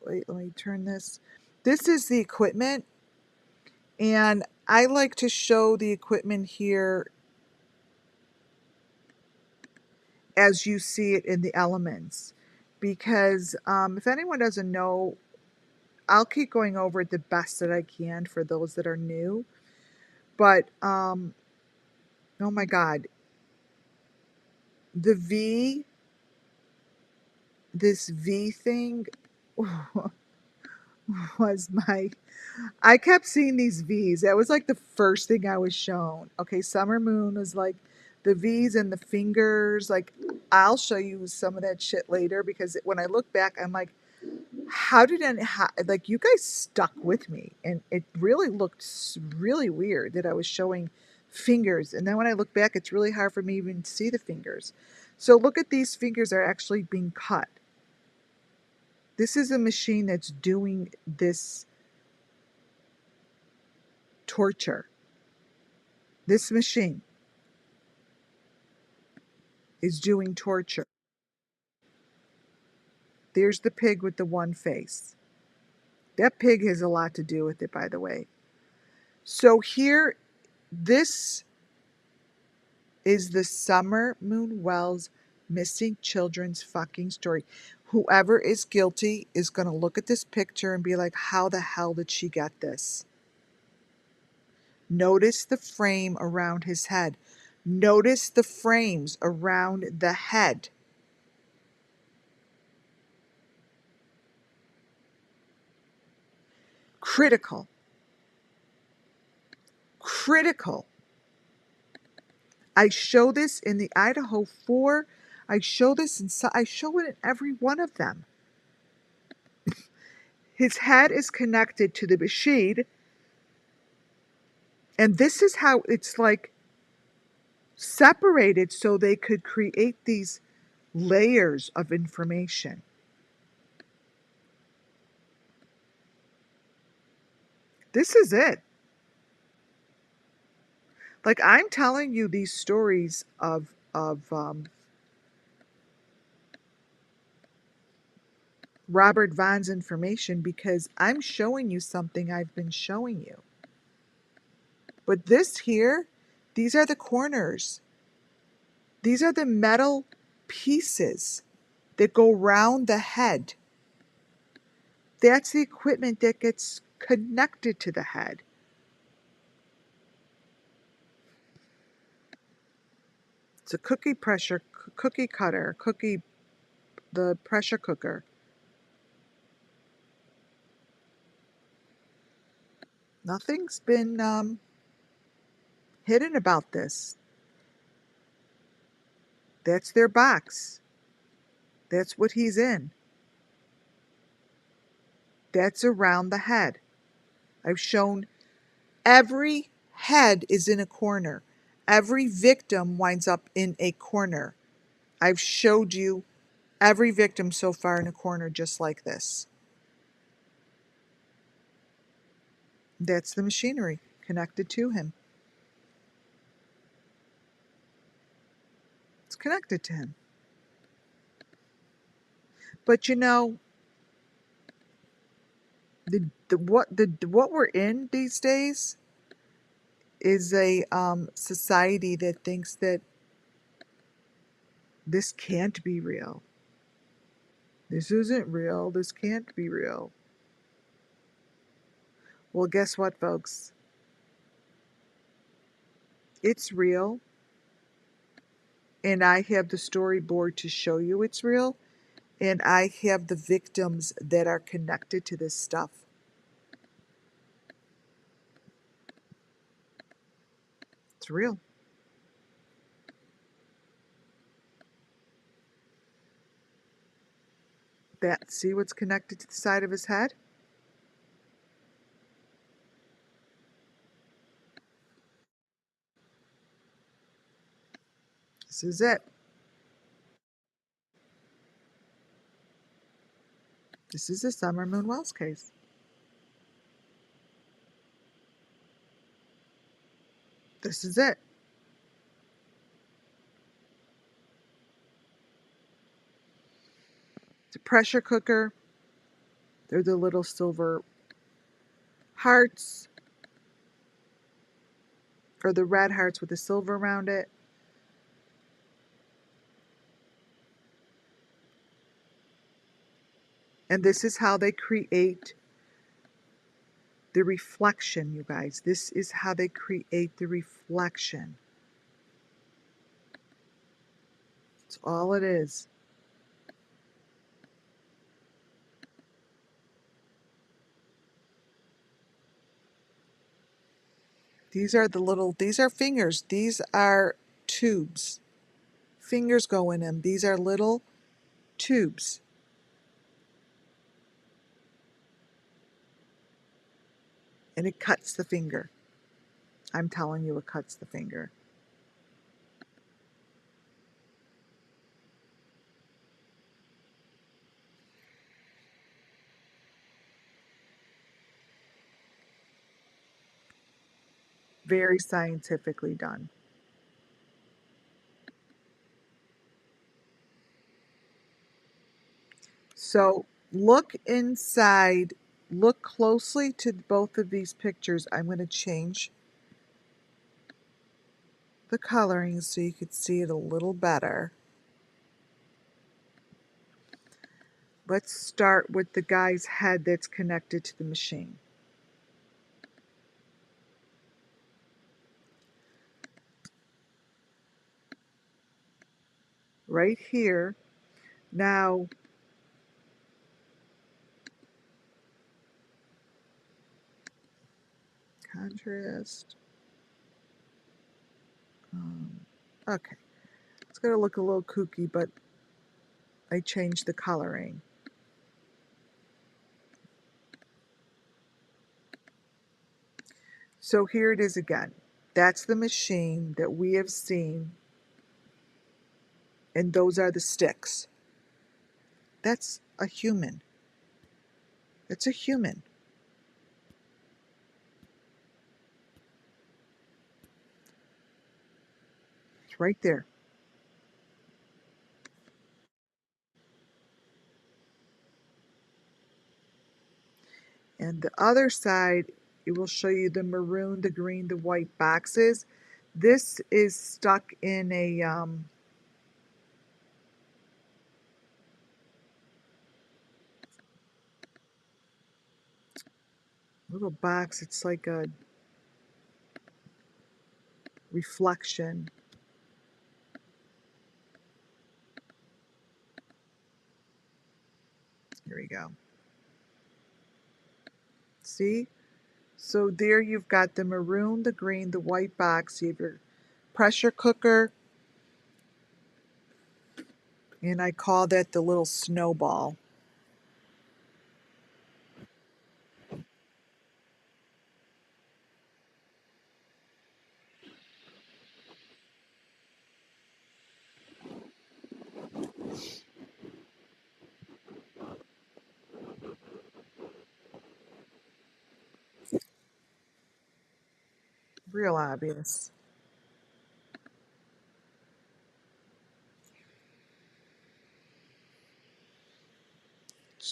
Wait, let me turn this. This is the equipment, and I like to show the equipment here as you see it in the elements, because if anyone doesn't know, I'll keep going over it the best that I can for those that are new. But oh my God, the V, this V thing was my. I kept seeing these V's. That was like the first thing I was shown. Okay, Summer Moon was like the V's and the fingers. Like, I'll show you some of that shit later, because when I look back, I'm like, how did like, you guys stuck with me, and it really looked really weird that I was showing fingers, and then when I look back, it's really hard for me even to see the fingers. So look at, these fingers are actually being cut. This is a machine that's doing this torture. This machine is doing torture. There's the pig with the one face. That pig has a lot to do with it, by the way. So here, this is the Summer Moon Wells missing children's fucking story. Whoever is guilty is going to look at this picture and be like, how the hell did she get this? Notice the frame around his head. Notice the frames around the head. Critical. Critical. I show this in the Idaho 4. I show this I show it in every one of them. His head is connected to the machine, and this is how it's like separated so they could create these layers of information. This is it. Like, I'm telling you these stories of Robert Vaughn's information because I'm showing you something I've been showing you. But this here, these are the corners. These are the metal pieces that go round the head. That's the equipment that gets connected to the head. It's a cookie cutter, the pressure cooker. Nothing's been hidden about this. That's their box. That's what he's in. That's around the head. I've shown every head is in a corner. Every victim winds up in a corner. I've showed you every victim so far in a corner just like this. That's the machinery connected to him. connected to him. But you know, what we're in these days is a society that thinks that this can't be real. This isn't real. This can't be real. Well, guess what, folks? It's real, and I have the storyboard to show you it's real, and I have the victims that are connected to this stuff. It's real. That see what's connected to the side of his head? This is it. This is the Summer Moon Wells case. This is it. The pressure cooker. They're the little silver hearts, or the red hearts with the silver around it. And this is how they create the reflection, you guys. This is how they create the reflection. That's all it is. These are fingers. These are tubes. Fingers go in them. These are little tubes. And it cuts the finger. I'm telling you, it cuts the finger. Very scientifically done. So look inside, look closely to both of these pictures. I'm going to change the coloring so you could see it a little better. Let's start with the guy's head that's connected to the machine. Right here. Now, contrast. Okay, it's going to look a little kooky, but I changed the coloring. So here it is again. That's the machine that we have seen, and those are the sticks. That's a human. It's a human. It's right there. And the other side, it will show you the maroon, the green, the white boxes. This is stuck in a little box. It's like a reflection. Here we go. See? So there you've got the maroon, the green, the white box. You have your pressure cooker, and I call that the little snowball. Real obvious.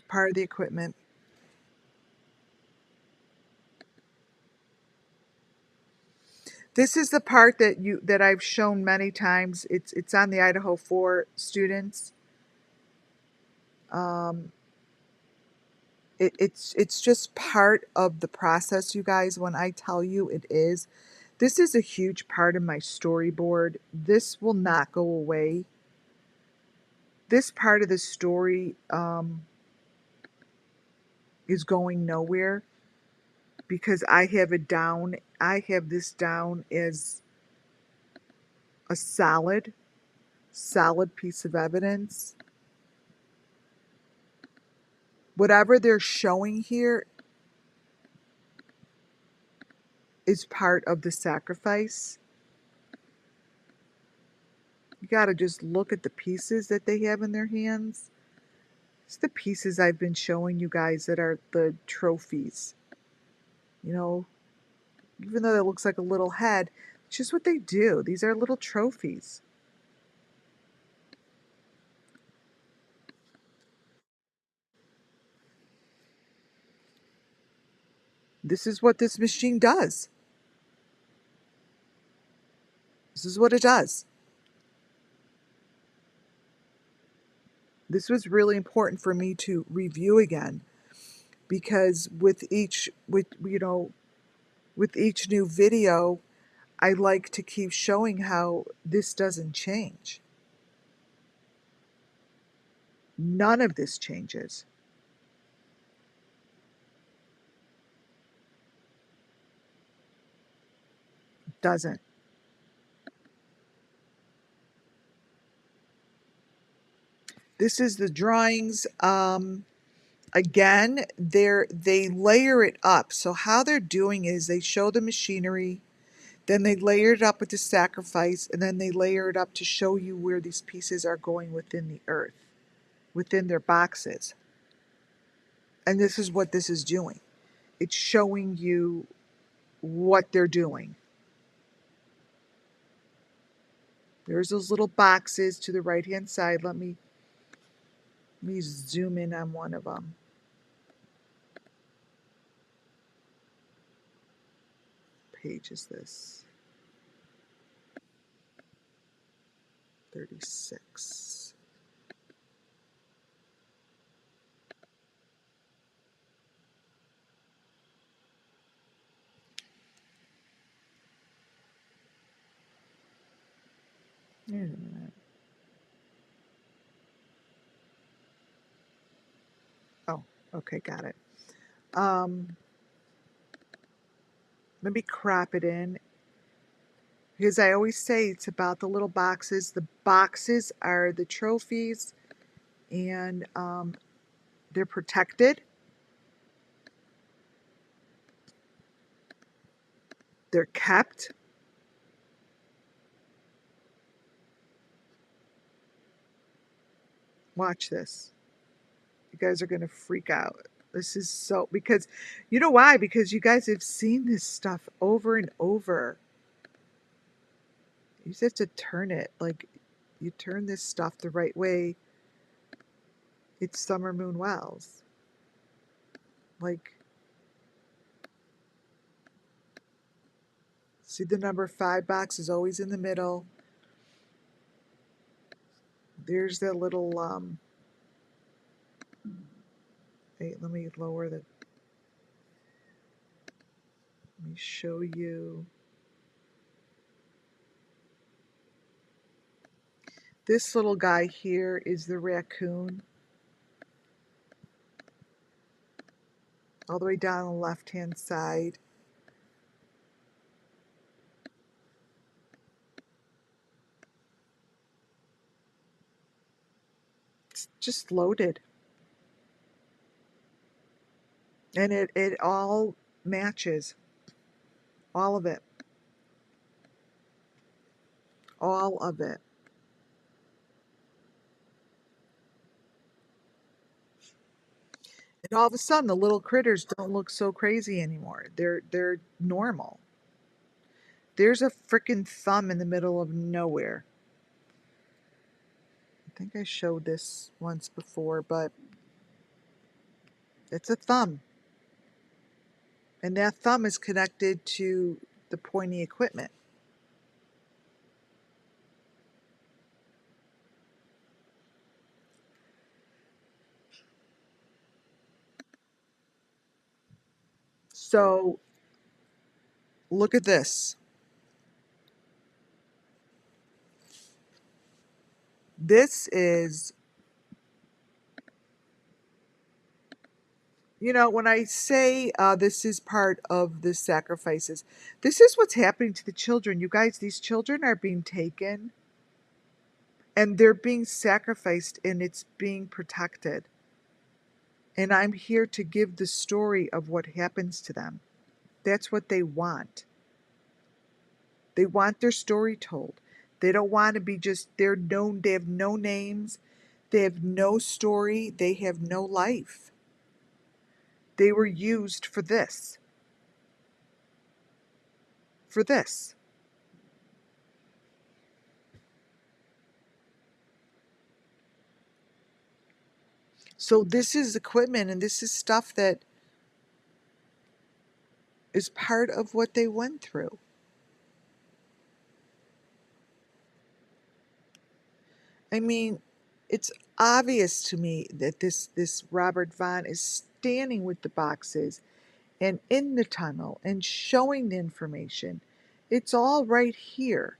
part of the equipment. This is the part that I've shown many times. It's on the Idaho 4 students. Um, it's just part of the process, you guys. When I tell you it is, this is a huge part of my storyboard. This will not go away. This part of the story is going nowhere because I have it down. I have this down as a solid piece of evidence. Whatever they're showing here is part of the sacrifice. You got to just look at the pieces that they have in their hands. It's the pieces I've been showing you guys that are the trophies. You know, even though it looks like a little head, it's just what they do. These are little trophies. This is what this machine does. This is what it does. This was really important for me to review again because with each new video, I like to keep showing how this doesn't change. None of this changes. Doesn't. This is the drawings. Again, they layer it up. So how they're doing is they show the machinery, then they layer it up with the sacrifice, and then they layer it up to show you where these pieces are going within the earth, within their boxes. And this is what this is doing. It's showing you what they're doing. There's those little boxes to the right hand side. Let me zoom in on one of them. Page is this? 36. Wait a minute. Oh, okay, got it. Let me crop it in because I always say it's about the little boxes. The boxes are the trophies, and they're protected. They're kept. Watch this. You guys are going to freak out. This is so, because you know why? Because you guys have seen this stuff over and over. You just have to turn it. Like, you turn this stuff the right way. It's Summer Moon Wells. Like, see the number 5 box is always in the middle. There's the little, wait, let me lower the, let me show you. This little guy here is the raccoon. All the way down the left-hand side. It's just loaded. And it all matches. All of it. All of it. And all of a sudden the little critters don't look so crazy anymore. They're normal. There's a freaking thumb in the middle of nowhere. I think I showed this once before, but It's a thumb. And that thumb is connected to the pointy equipment. So look at this. This is, when I say this is part of the sacrifices, this is what's happening to the children. You guys, these children are being taken and they're being sacrificed and it's being protected. And I'm here to give the story of what happens to them. That's what they want. They want their story told. They don't want to be just, they're known, they have no names, they have no story, they have no life. They were used for this. For this. So this is equipment and this is stuff that is part of what they went through. I mean, it's obvious to me that this Robert Vaughn is standing with the boxes and in the tunnel and showing the information. It's all right here.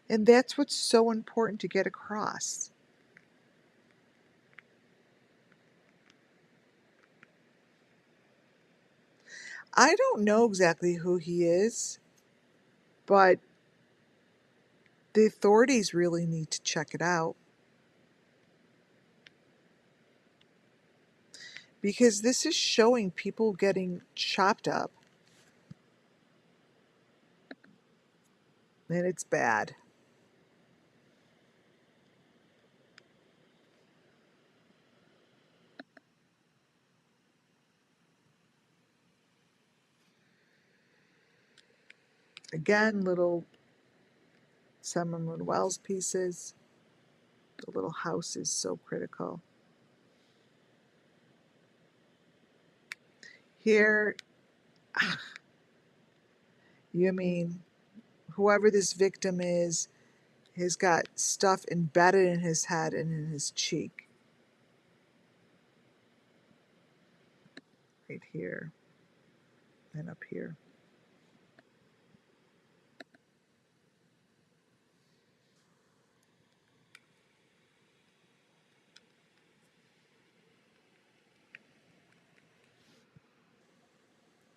And that's what's so important to get across. I don't know exactly who he is, but the authorities really need to check it out. Because this is showing people getting chopped up. And it's bad. Again, some of Wells pieces. The little house is so critical. Here, you mean whoever this victim is has got stuff embedded in his head and in his cheek. Right here and up here.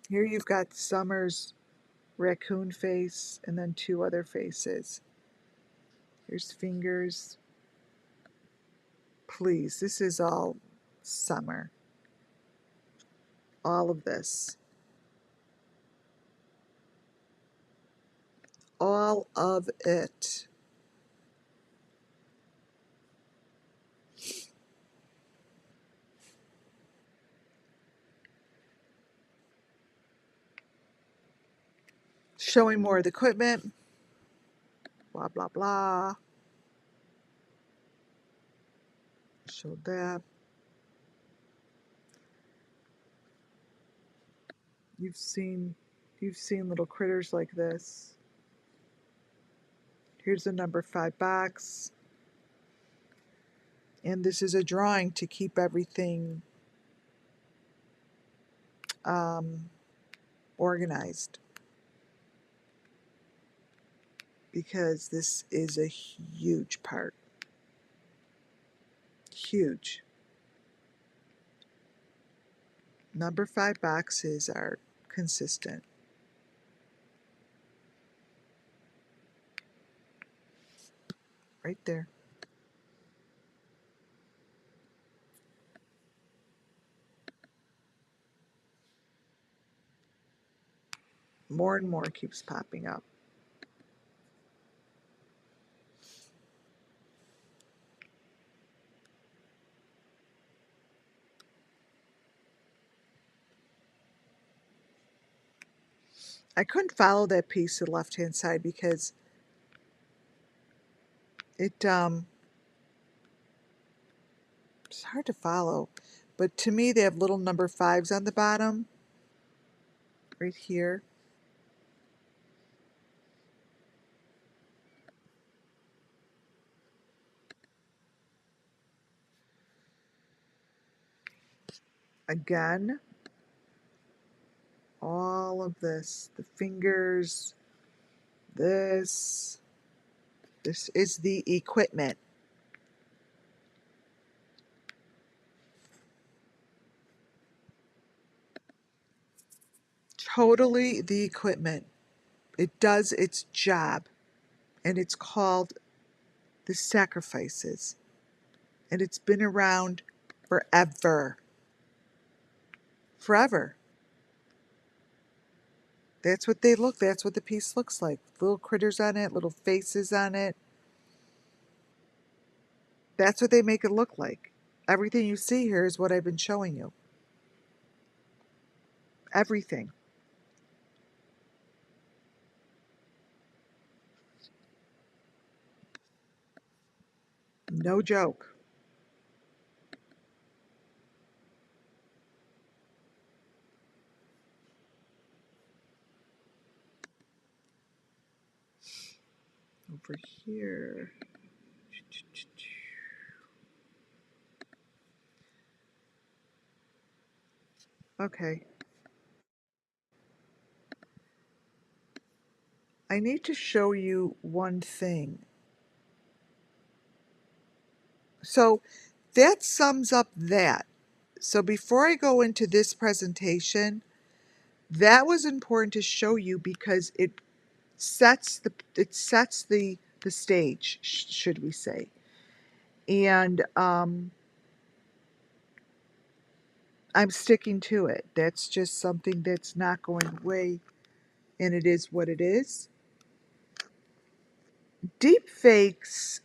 Here you've got Summer's raccoon face and then two other faces. Here's fingers. Please, this is all Summer. All of this. All of it. Showing more of the equipment. Blah, blah, blah. Showed that. You've seen little critters like this. Here's the number 5 box. And this is a drawing to keep everything organized. Because this is a huge part. Huge. Number 5 boxes are consistent. Right there. More and more keeps popping up. I couldn't follow that piece to the left-hand side because it's hard to follow. but to me they have little number 5s on the bottom, right here. Again, all of this, the fingers, this is the equipment. Totally the equipment. It does its job, and it's called the sacrifices, and it's been around forever. Forever. That's what they look, that's what the piece looks like. Little critters on it, little faces on it. That's what they make it look like. Everything you see here is what I've been showing you. Everything. No joke. Over here. Okay. I need to show you one thing. So that sums up that. So before I go into this presentation, that was important to show you because it sets the stage, should we say. And I'm sticking to it. That's just something that's not going away, and it is what it is. Deep fakes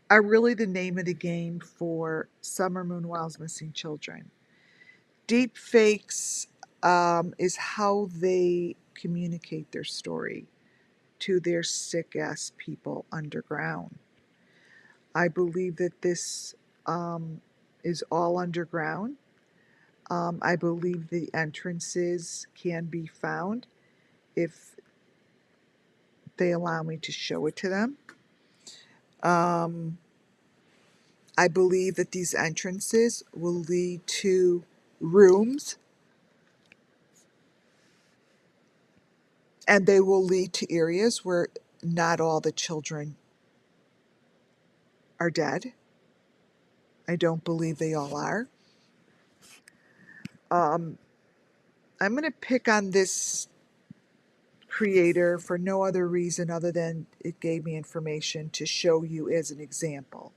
are really the name of the game for Summer Moonwell's missing children. Deep fakes is how they communicate their story to their sick ass people underground. I believe that this is all underground. I believe the entrances can be found if they allow me to show it to them. I believe that these entrances will lead to rooms, and they will lead to areas where not all the children are dead. I don't believe they all are. I'm going to pick on this creator for no other reason other than it gave me information to show you as an example.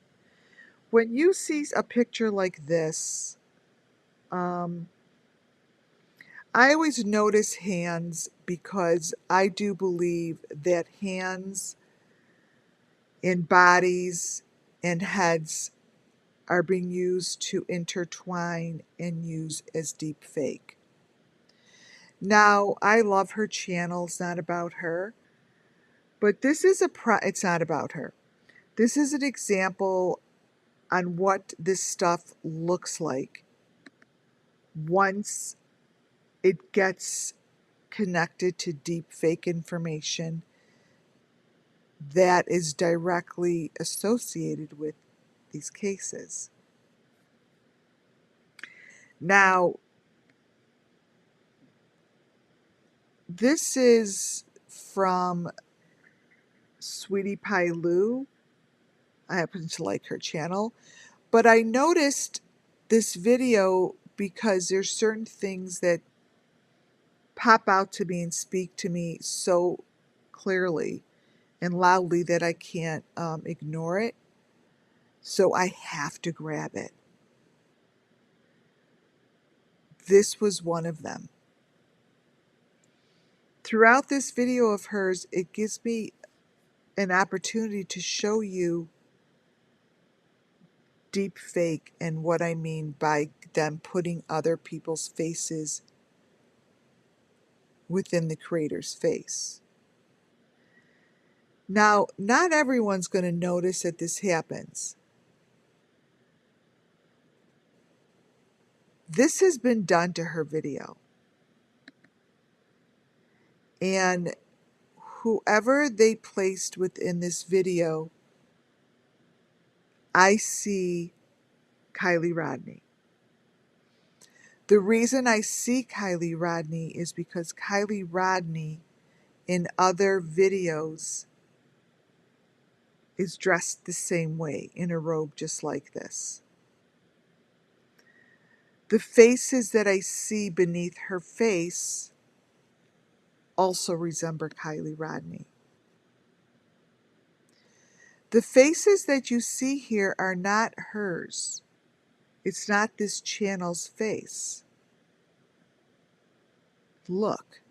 When you see a picture like this, I always notice hands because I do believe that hands and bodies and heads are being used to intertwine and use as deep fake. Now, I love her channel, it's not about her, but this is it's not about her. This is an example on what this stuff looks like once it gets connected to deep fake information that is directly associated with these cases. Now, this is from Sweetie Pie Lou. I happen to like her channel, but I noticed this video because there's certain things that pop out to me and speak to me so clearly and loudly that I can't ignore it. So I have to grab it. This was one of them. Throughout this video of hers, it gives me an opportunity to show you deep fake and what I mean by them putting other people's faces within the creator's face. Now, not everyone's going to notice that this happens. This has been done to her video. And whoever they placed within this video, I see Kylie Rodney. The reason I see Kylie Rodney is because Kylie Rodney in other videos is dressed the same way in a robe just like this. The faces that I see beneath her face also resemble Kylie Rodney. The faces that you see here are not hers. It's not this channel's face. Look.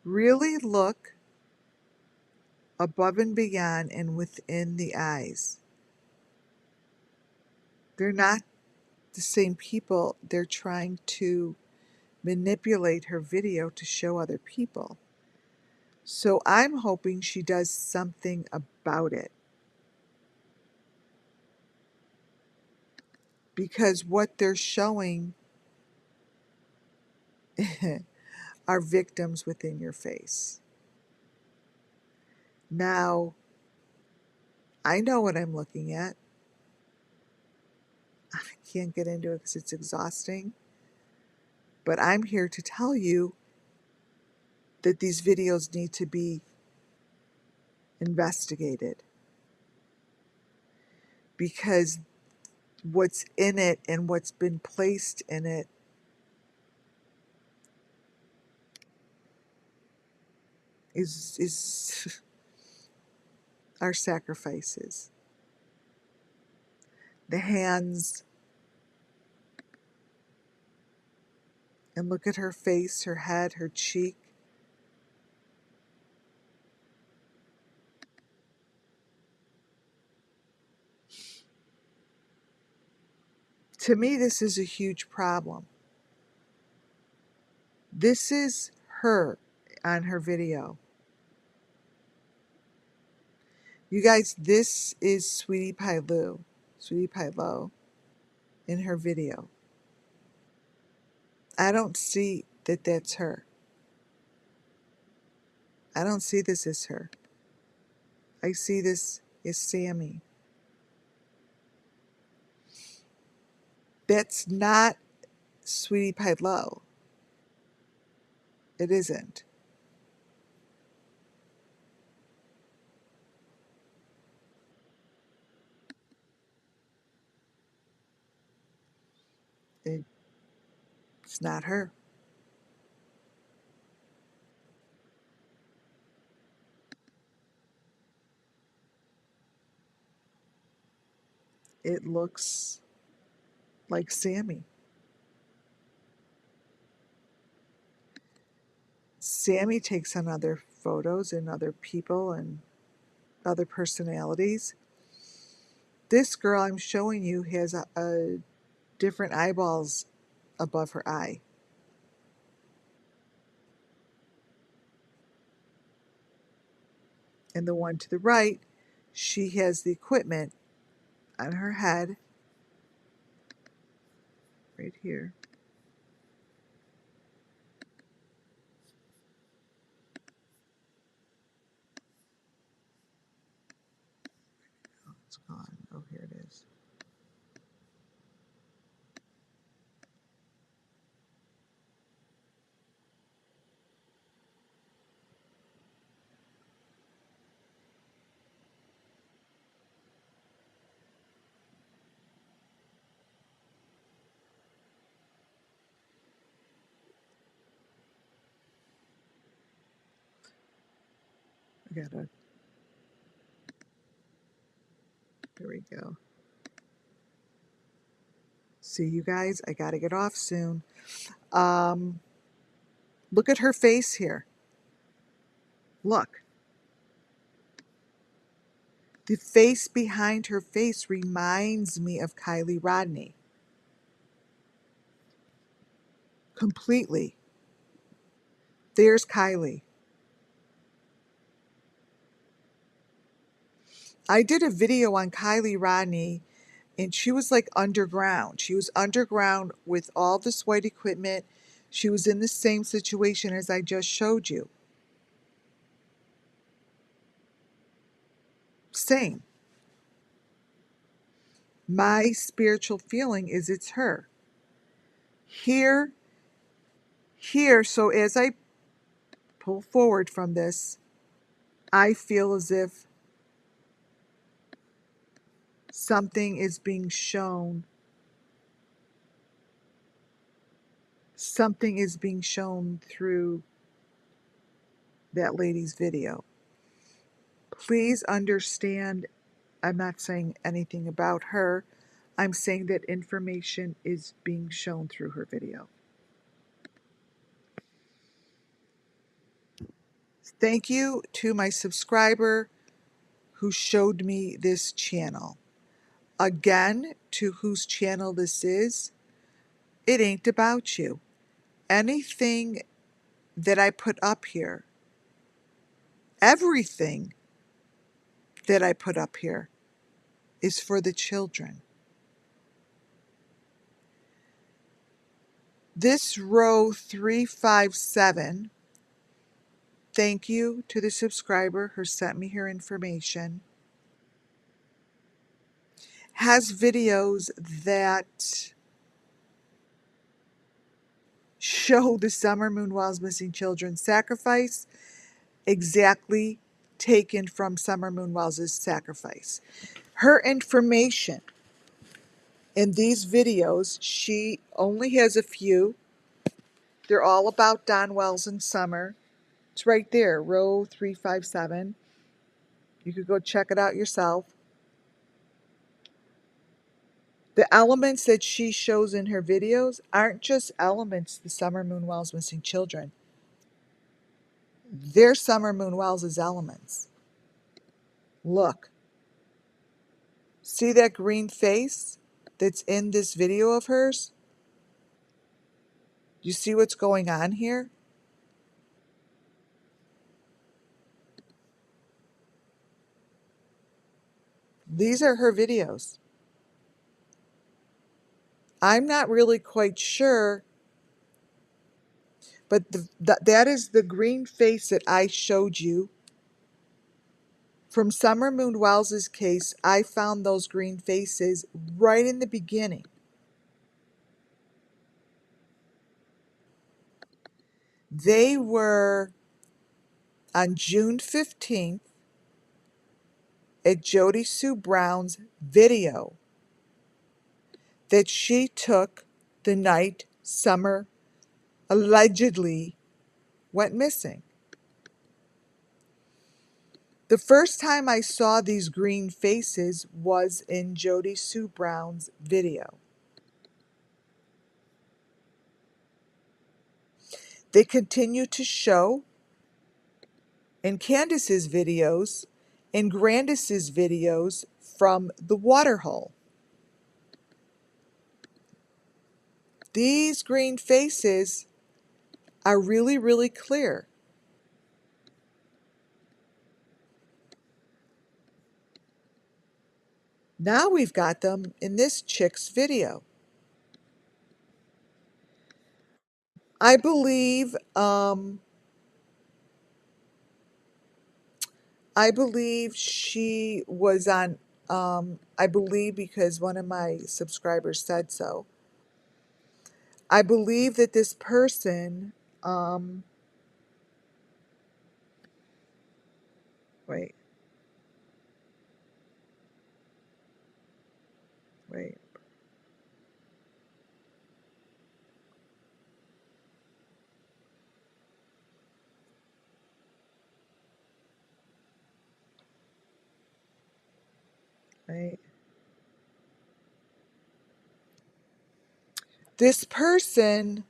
Really look above and beyond and within the eyes. They're not the same people. They're trying to manipulate her video to show other people. So I'm hoping she does something about it. Because what they're showing are victims within your face. Now, I know what I'm looking at. I can't get into it because it's exhausting. But I'm here to tell you that these videos need to be investigated. Because what's in it and what's been placed in it is our sacrifices. The hands, and look at her face, her head, her cheek. To me, this is a huge problem. This is her on her video. You guys, this is Sweetie Pie Low in her video. I don't see that that's her. I don't see this as her. I see this as Sammy. That's not Sweetie Pie Low. It isn't. It's not her. It looks like Sammy. Sammy takes on other photos and other people and other personalities. This girl I'm showing you has a different eyeballs above her eye. And the one to the right, she has the equipment on her head, right here. Oh, it's gone. Oh, here it is. I gotta, there we go. See, you guys, I gotta get off soon. Look at her face here. Look. The face behind her face reminds me of Kylie Rodney. Completely. There's Kylie. I did a video on Kylie Rodney and she was like underground. She was underground with all this white equipment. She was in the same situation as I just showed you. Same. My spiritual feeling is it's her. Here, so as I pull forward from this, I feel as if something is being shown. Something is being shown through that lady's video. Please understand, I'm not saying anything about her. I'm saying that information is being shown through her video. Thank you to my subscriber who showed me this channel. Again, to whose channel this is, it ain't about you. Anything that I put up here, everything that I put up here is for the children. This row 357, thank you to the subscriber who sent me her information, has videos that show the Summer Moon Wells Missing Children sacrifice exactly taken from Summer Moon Wells' sacrifice. Her information in these videos, she only has a few. They're all about Dawn Wells and Summer. It's right there, row 357. You could go check it out yourself. The elements that she shows in her videos aren't just elements the Summer Moon Wells Missing Children. They're Summer Moon Wells' elements. Look. See that green face that's in this video of hers? You see what's going on here? These are her videos. I'm not really quite sure, but that is the green face that I showed you. From Summer Moon Wells' case, I found those green faces right in the beginning. They were on June 15th at Jody Sue Brown's video that she took the night Summer allegedly went missing. The first time I saw these green faces was in Jody Sue Brown's video. They continue to show in Candace's videos, in Grandis's videos from the waterhole. These green faces are really, really clear. Now we've got them in this chick's video. I believe she was on, I believe because one of my subscribers said so. I believe that this person, wait, wait. Right. This person,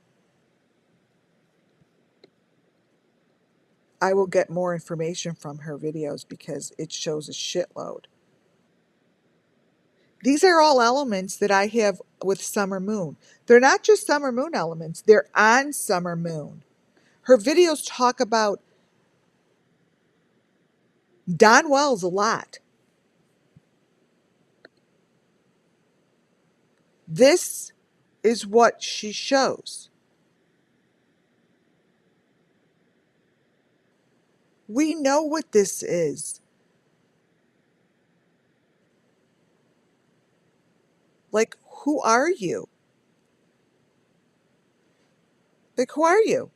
I will get more information from her videos because it shows a shitload. These are all elements that I have with Summer Moon. They're not just Summer Moon elements, they're on Summer Moon. Her videos talk about Dawn Wells a lot. This is what she shows. We know what this is. Like, who are you? Like, who are you?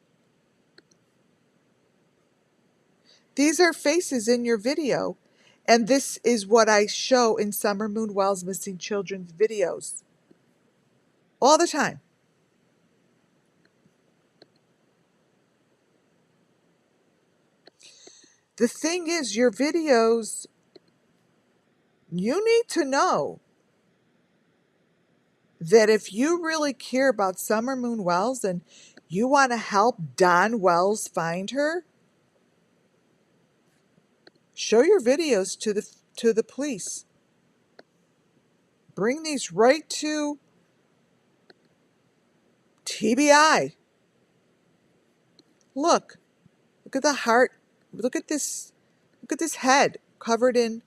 These are faces in your video, and this is what I show in Summer Moon Wells Missing Children's videos. All the time. The thing is, your videos, you need to know that if you really care about Summer Moon Wells and you want to help Don Wells find her, show your videos to the police. Bring these right to TBI. Look at the heart. Look at this head covered in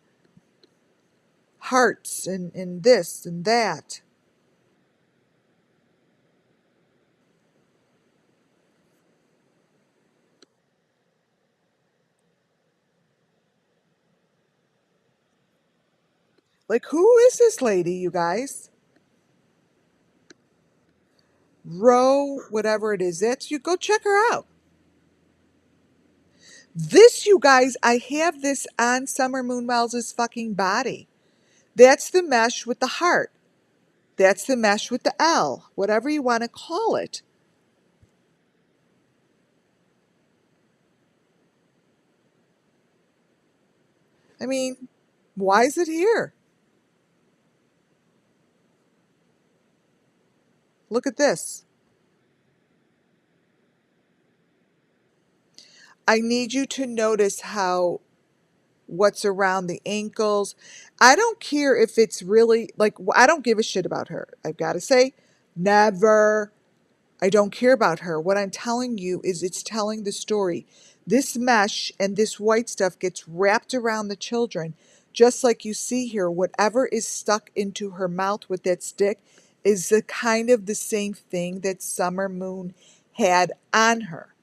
hearts and this and that. Like, who is this lady, you guys? Roe, whatever it is, that's you. Go check her out. This, you guys, I have this on Summer Moon Wells' fucking body. That's the mesh with the heart. That's the mesh with the L, whatever you want to call it. I mean, why is it here? Look at this. I need you to notice how what's around the ankles. I don't care if it's really, like, I don't give a shit about her. I've got to say, never. I don't care about her. What I'm telling you is it's telling the story. This mesh and this white stuff gets wrapped around the children, just like you see here. Whatever is stuck into her mouth with that stick is the kind of the same thing that Summer Moon had on her.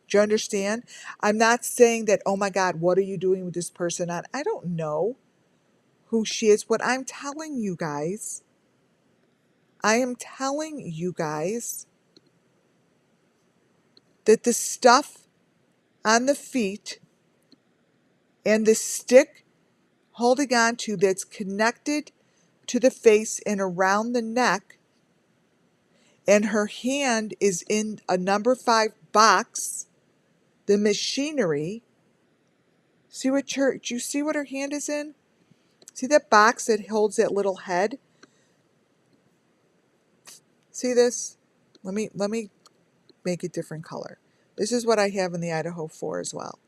Do you understand? I'm not saying that, oh my God, what are you doing with this person on? I don't know who she is. What I'm telling you guys, I am telling you guys that the stuff on the feet and the stick holding on to that's connected to the face and around the neck, and her hand is in a number 5 box, the machinery. See what do you see what her hand is in? See that box that holds that little head? See this? Let me make a different color. This is what I have in the Idaho 4 as well.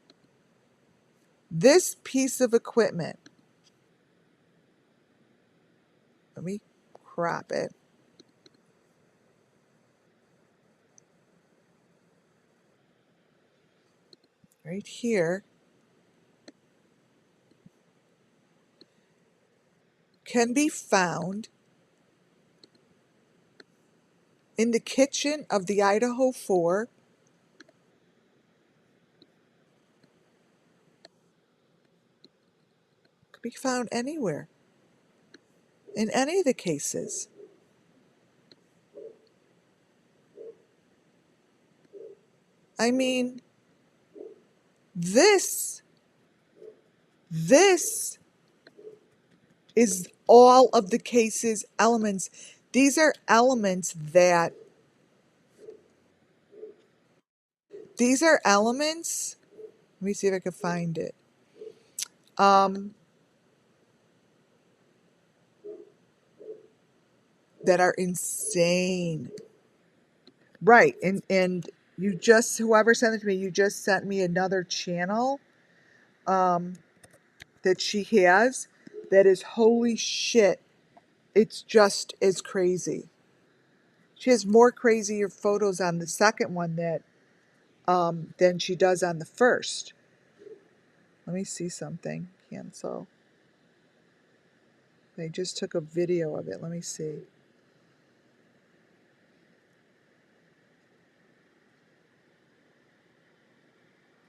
This piece of equipment, let me crop it. Right here can be found in the kitchen of the Idaho 4. Could be found anywhere, in any of the cases. I mean, this is all of the cases elements. These are elements that, let me see if I can find it. That are insane. Right. And you just, whoever sent it to me, you just sent me another channel that she has that is holy shit. It's just as crazy. She has more crazier photos on the second one that than she does on the first. Let me see something. Cancel. I just took a video of it. Let me see.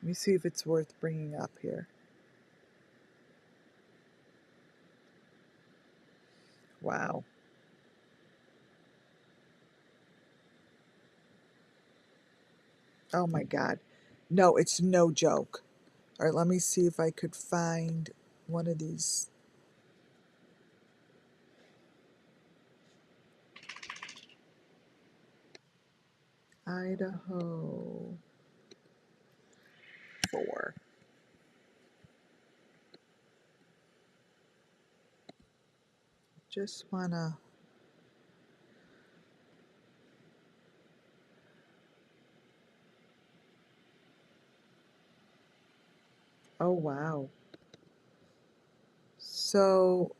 Let me see if it's worth bringing up here. Wow. Oh my God. No, it's no joke. All right, let me see if I could find one of these. Idaho 4. Just wanna. Oh wow. So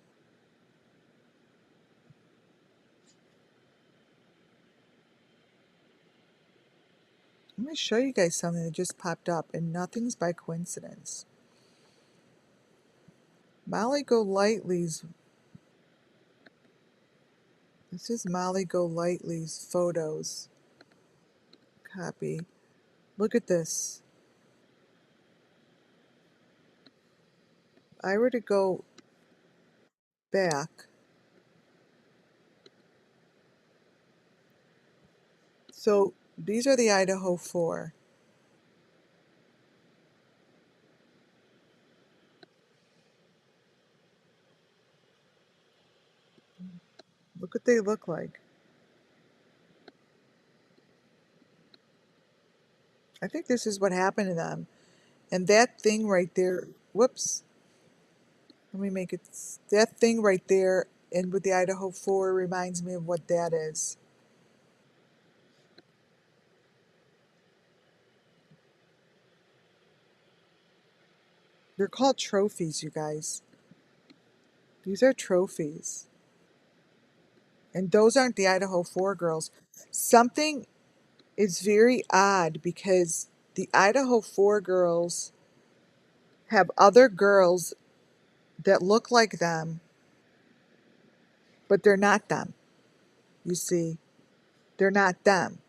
let me show you guys something that just popped up, and nothing's by coincidence. Molly Golightly's. This is Molly Golightly's photos. Copy. Look at this. I were to go back. So these are the Idaho 4. Look what they look like. I think this is what happened to them. And that thing right there, whoops, let me make it, that thing right there and with the Idaho 4 reminds me of what that is. They're called trophies, you guys. These are trophies. And those aren't the Idaho 4 girls. Something is very odd because the Idaho 4 girls have other girls that look like them, but they're not them. You see, they're not them.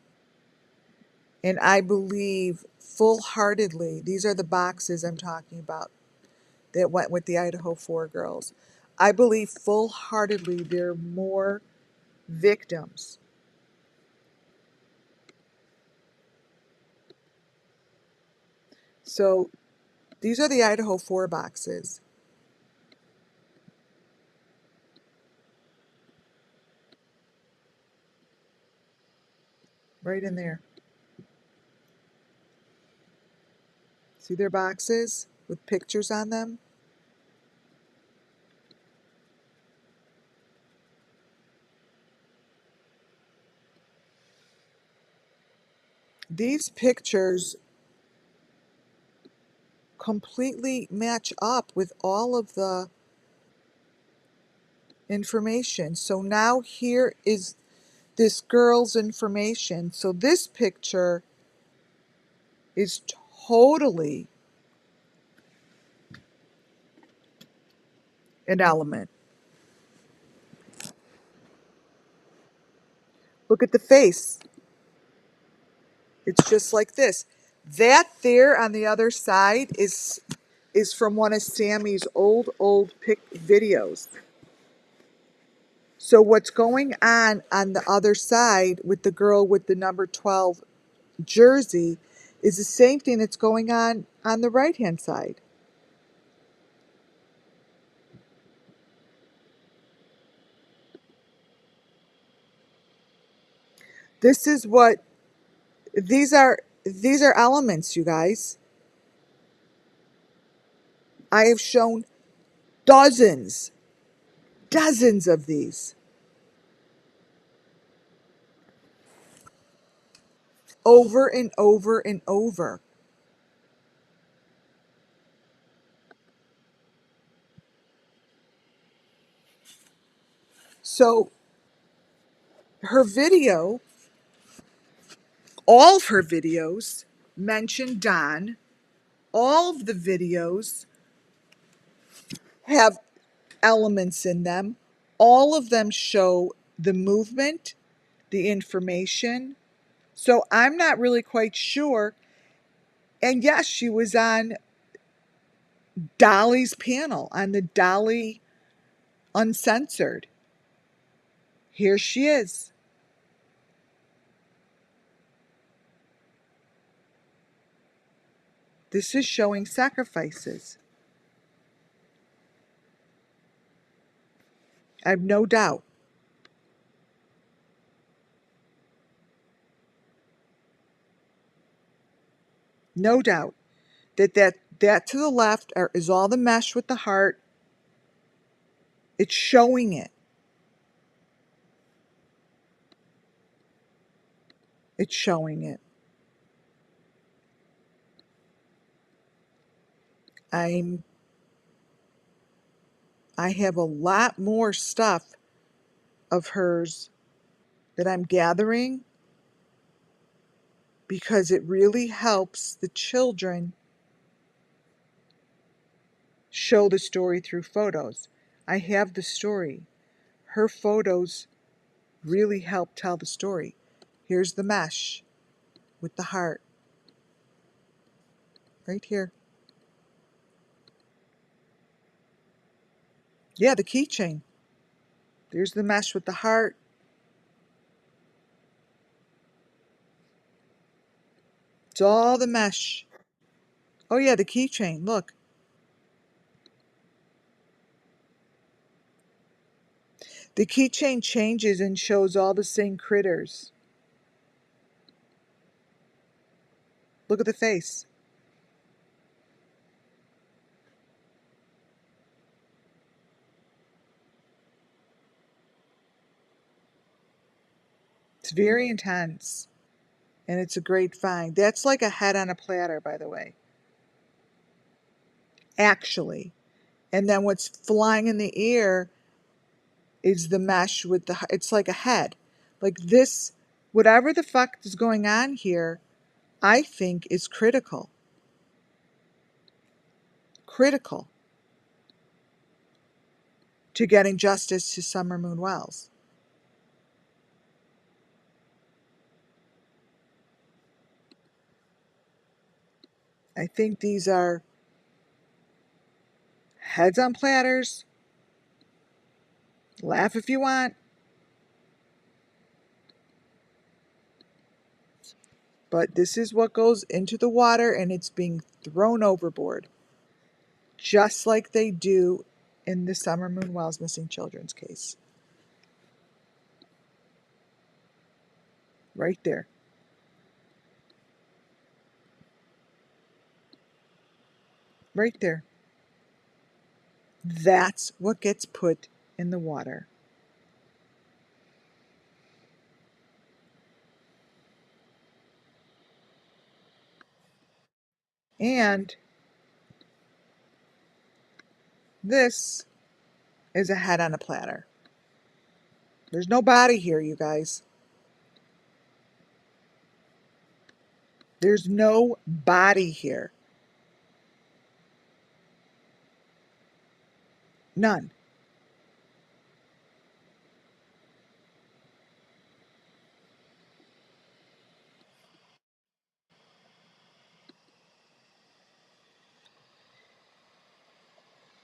And I believe full heartedly, these are the boxes I'm talking about that went with the Idaho 4 girls. I believe full heartedly there are more victims. So these are the Idaho 4 boxes. Right in there. See their boxes with pictures on them? These pictures completely match up with all of the information. So now here is this girl's information. So this picture is totally an element. Look at the face. It's just like this. That there on the other side is from one of Sammy's old videos. So what's going on the other side with the girl with the number 12 jersey is the same thing that's going on the right hand side. This is what these are elements, you guys. I have shown dozens of these over and over and over. So her video, all of her videos mention Don. All of the videos have elements in them. All of them show the movement, the information. So I'm not really quite sure. And yes, she was on Dolly's panel, on the Dolly Uncensored. Here she is. This is showing sacrifices. I have no doubt. No doubt that to the left is all the mesh with the heart. It's showing it. It's showing it. I'm I have a lot more stuff of hers that I'm gathering because it really helps the children show the story through photos. I have the story. Her photos really help tell the story. Here's the mesh with the heart right here. Yeah, the keychain. There's the mesh with the heart. It's all the mesh. Oh yeah, the keychain. Look. The keychain changes and shows all the same critters. Look at the face. It's very intense. And it's a great find. That's like a head on a platter, by the way. Actually. And then what's flying in the air is the mesh with it's like a head. Like this, whatever the fuck is going on here, I think is critical. Critical to getting justice to Summer Moon Wells. I think these are heads on platters. Laugh if you want. But this is what goes into the water and it's being thrown overboard. Just like they do in the Summer Moon Wells missing children's case. Right there. Right there. That's what gets put in the water. And this is a head on a platter. There's no body here, you guys. There's no body here. None.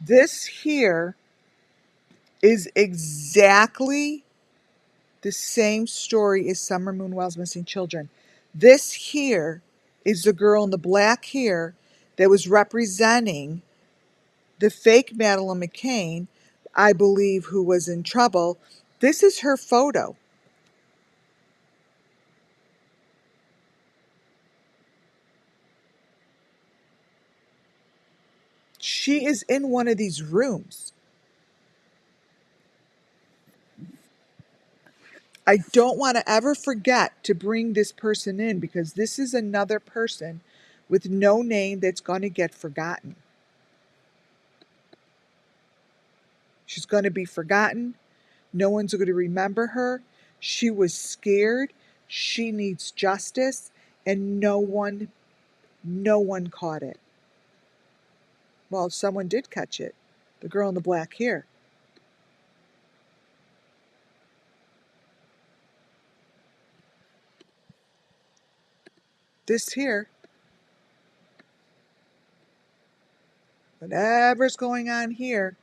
This here is exactly the same story as Summer Moon Wells missing children. This here is the girl in the black hair that was representing the fake Madeleine McCann, I believe, who was in trouble. This is her photo. She is in one of these rooms. I don't want to ever forget to bring this person in because this is another person with no name that's going to get forgotten. She's going to be forgotten. No one's going to remember her. She was scared. She needs justice, and no one caught it. Well, someone did catch it. The girl in the black hair. This here, whatever's going on here,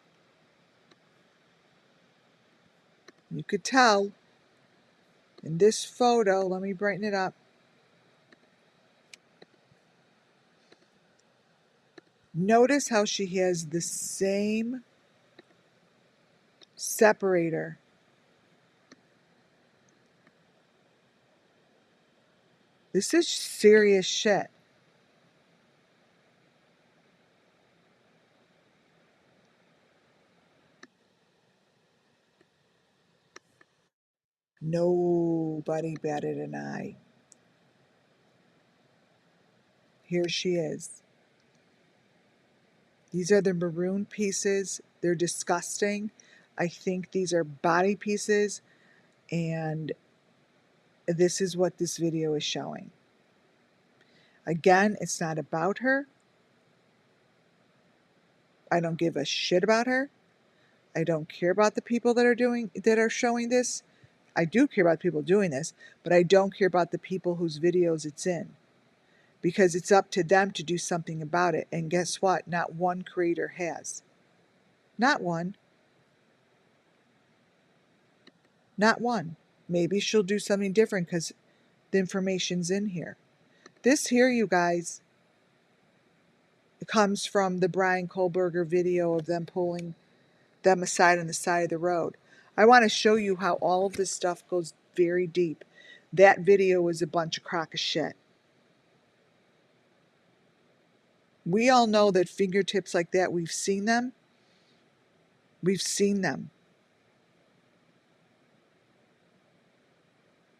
you could tell in this photo, let me brighten it up. Notice how she has the same separator. This is serious shit. Nobody batted an eye. Here she is. These are the maroon pieces. They're disgusting. I think these are body pieces, and this is what this video is showing. Again, it's not about her. I don't give a shit about her. I don't care about the people that are showing this. I do care about people doing this, but I don't care about the people whose videos it's in, because it's up to them to do something about it. And guess what? Not one creator has. Not one. Not one. Maybe she'll do something different because the information's in here. This here, you guys, comes from the Brian Kohlberger video of them pulling them aside on the side of the road. I want to show you how all of this stuff goes very deep. That video is a bunch of crock of shit. We all know that fingertips like that, we've seen them. We've seen them.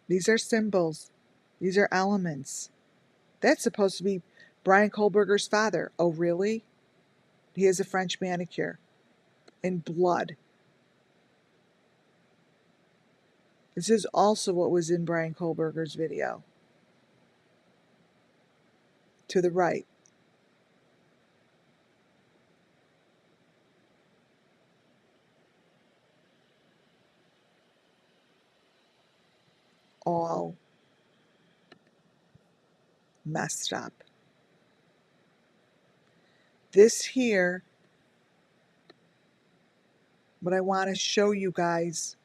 These are symbols. These are elements. That's supposed to be Brian Kohlberger's father. Oh, really? He has a French manicure. In blood. This is also what was in Brian Kohlberger's video. To the right. All messed up. This here, what I want to show you guys,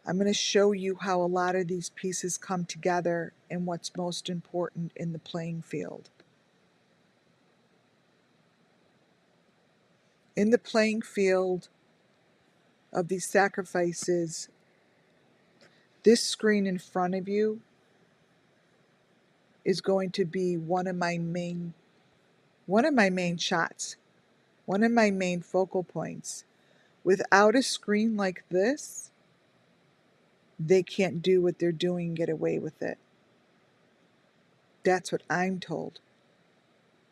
I'm going to show you how a lot of these pieces come together and what's most important in the playing field. In the playing field of these sacrifices, this screen in front of you is going to be one of my main shots, one of my main focal points. Without a screen like this, they can't do what they're doing and get away with it. That's what I'm told.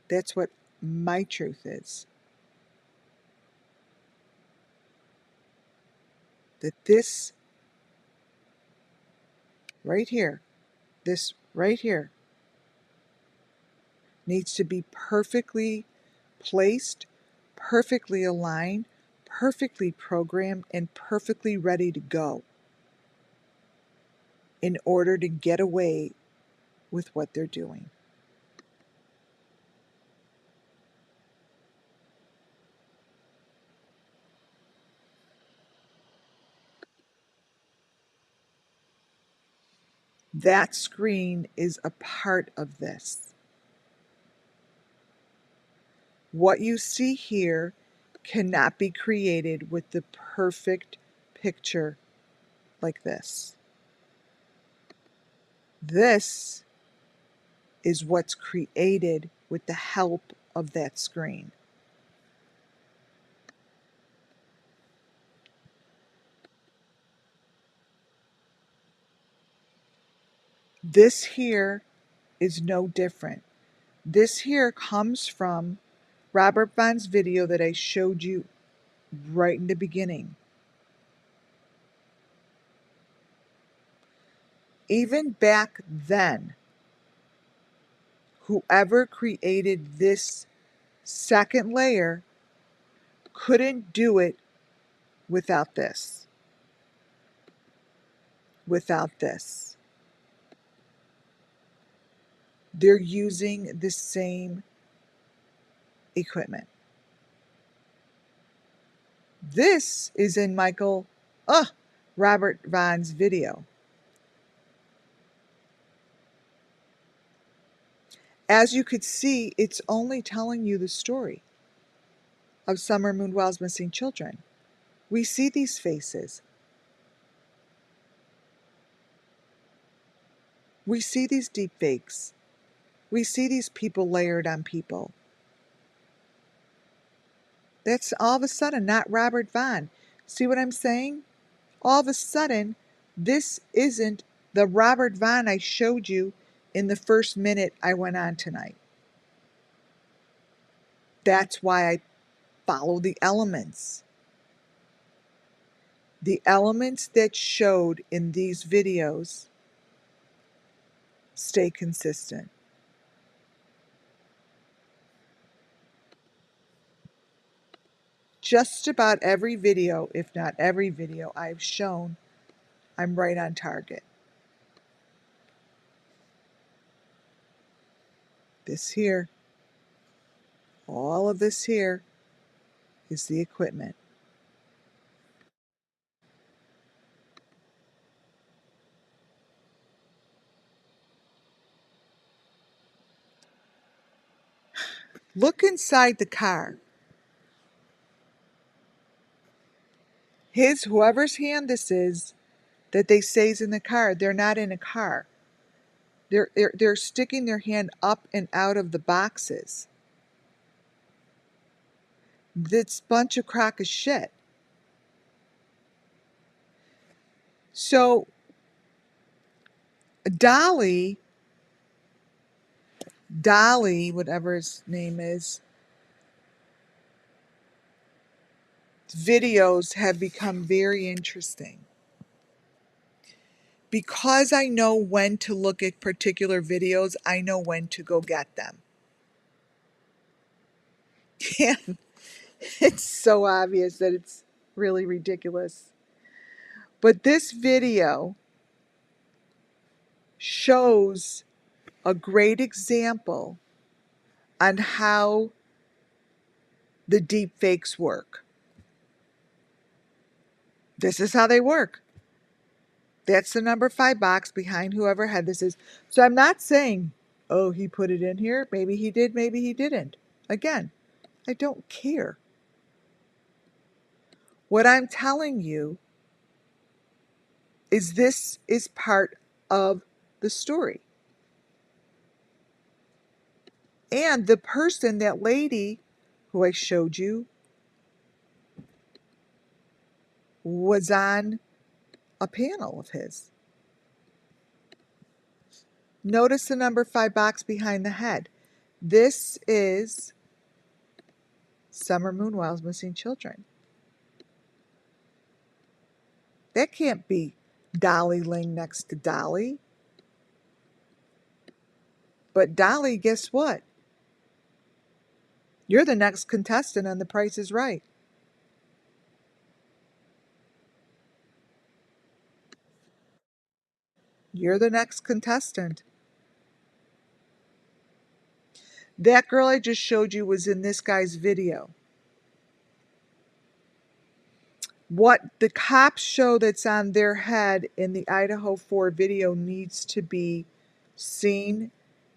That's what my truth is. That this right here, this right here, needs to be perfectly placed, perfectly aligned, perfectly programmed, and perfectly ready to go in order to get away with what they're doing. That screen is a part of this. What you see here cannot be created with the perfect picture like this. This is what's created with the help of that screen. This here is no different. This here comes from Robert Vaughn's video that I showed you right in the beginning. Even back then, whoever created this second layer couldn't do it without this. Without this. they're using the same equipment. This is in Robert Vaughn's video. As you could see, it's only telling you the story of Summer Moonwell's missing children. We see these faces. We see these deep fakes. We see these people layered on people. That's all of a sudden not Robert Vaughn. See what I'm saying? All of a sudden, this isn't the Robert Vaughn I showed you in the first minute I went on tonight. That's why I follow the elements. The elements that showed in these videos stay consistent. Just about every video, if not every video I've shown, I'm right on target. This here, all of this here is the equipment. Look inside the car. Whoever's hand this is that they say is in the car, they're not in a car. They're sticking their hand up and out of the boxes. This bunch of crock of shit. So Dolly, whatever his name is, videos have become very interesting. Because I know when to look at particular videos, I know when to go get them. And it's so obvious that it's really ridiculous. But this video shows a great example on how the deep fakes work. This is how they work. That's the number 5 box behind whoever had this is. So I'm not saying, oh, he put it in here. Maybe he did, maybe he didn't. Again, I don't care. What I'm telling you is this is part of the story. And the person, that lady who I showed you, was on a panel of his. Notice the number 5 box behind the head. This is Summer Moonwell's missing children. That can't be Dolly laying next to Dolly. But Dolly, guess what? You're the next contestant on The Price is Right. You're the next contestant. That girl I just showed you was in this guy's video. What the cops show that's on their head in the Idaho 4 video needs to be seen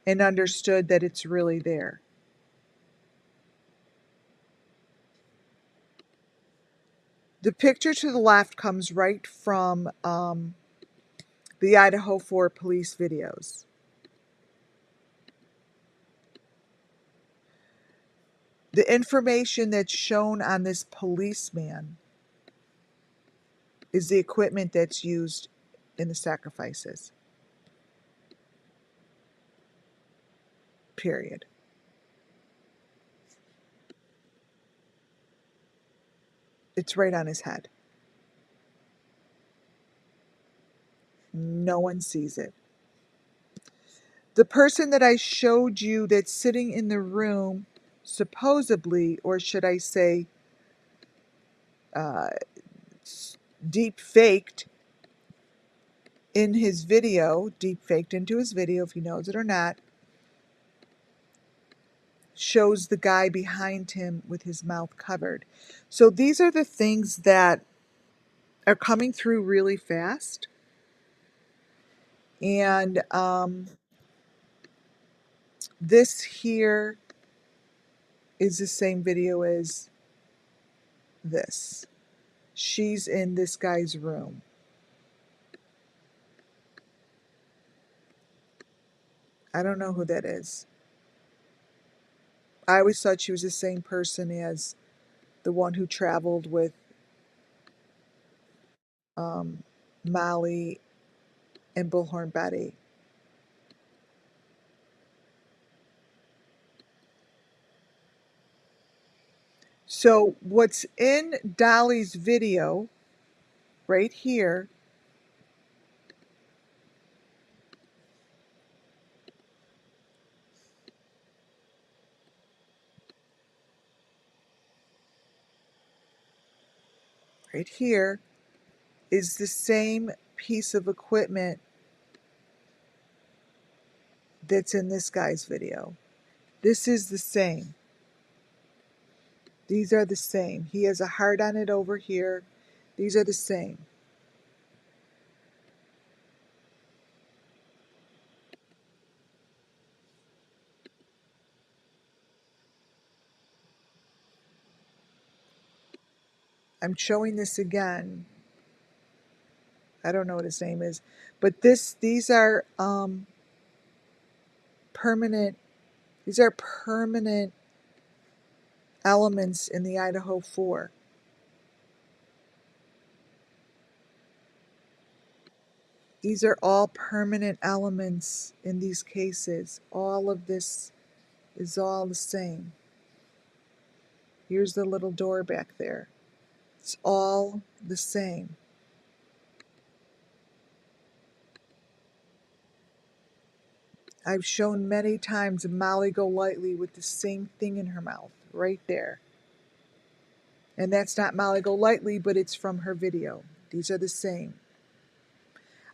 and understood that it's really there. The picture to the left comes right from the Idaho 4 police videos. The information that's shown on this policeman is the equipment that's used in the sacrifices. Period. It's right on his head. No one sees it. The person that I showed you that's sitting in the room, supposedly, or should I say, deep faked in his video, deep faked into his video, if he knows it or not, shows the guy behind him with his mouth covered. So these are the things that are coming through really fast. And this here is the same video as this. She's in this guy's room. I don't know who that is. I always thought she was the same person as the one who traveled with Molly and Bullhorn Betty. So what's in Dolly's video right here right here is the same piece of equipment that's in this guy's video. This is the same. These are the same. He has a heart on it over here. These are the same. I'm showing this again. I don't know what his name is, but these are permanent. These are permanent elements in the Idaho 4. These are all permanent elements in these cases. All of this is all the same. Here's the little door back there. It's all the same. I've shown many times Molly Golightly with the same thing in her mouth, right there. And that's not Molly Golightly, but it's from her video. These are the same.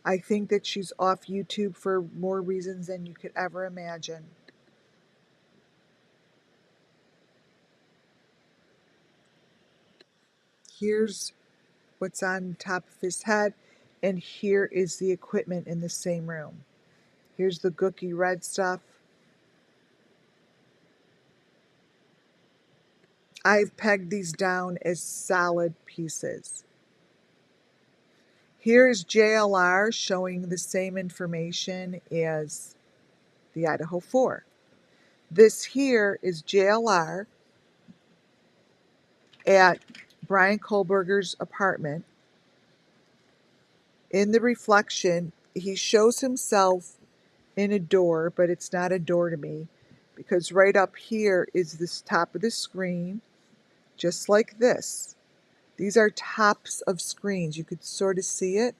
I think that she's off YouTube for more reasons than you could ever imagine. Here's what's on top of his head, and here is the equipment in the same room. Here's the gooky red stuff. I've pegged these down as solid pieces. Here's JLR showing the same information as the Idaho 4. This here is JLR at Brian Kohlberger's apartment. In the reflection, he shows himself in a door, but it's not a door to me because right up here is this top of the screen, just like this. These are tops of screens. You could sort of see it.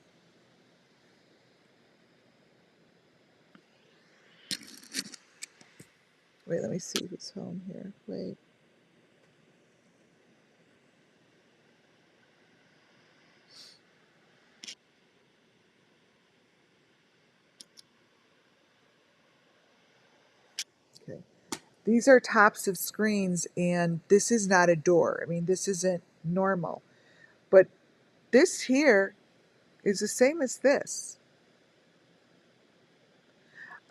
Wait, let me see if it's home here. Wait. Okay. These are tops of screens, and this is not a door. I mean, this isn't normal. But this here is the same as this.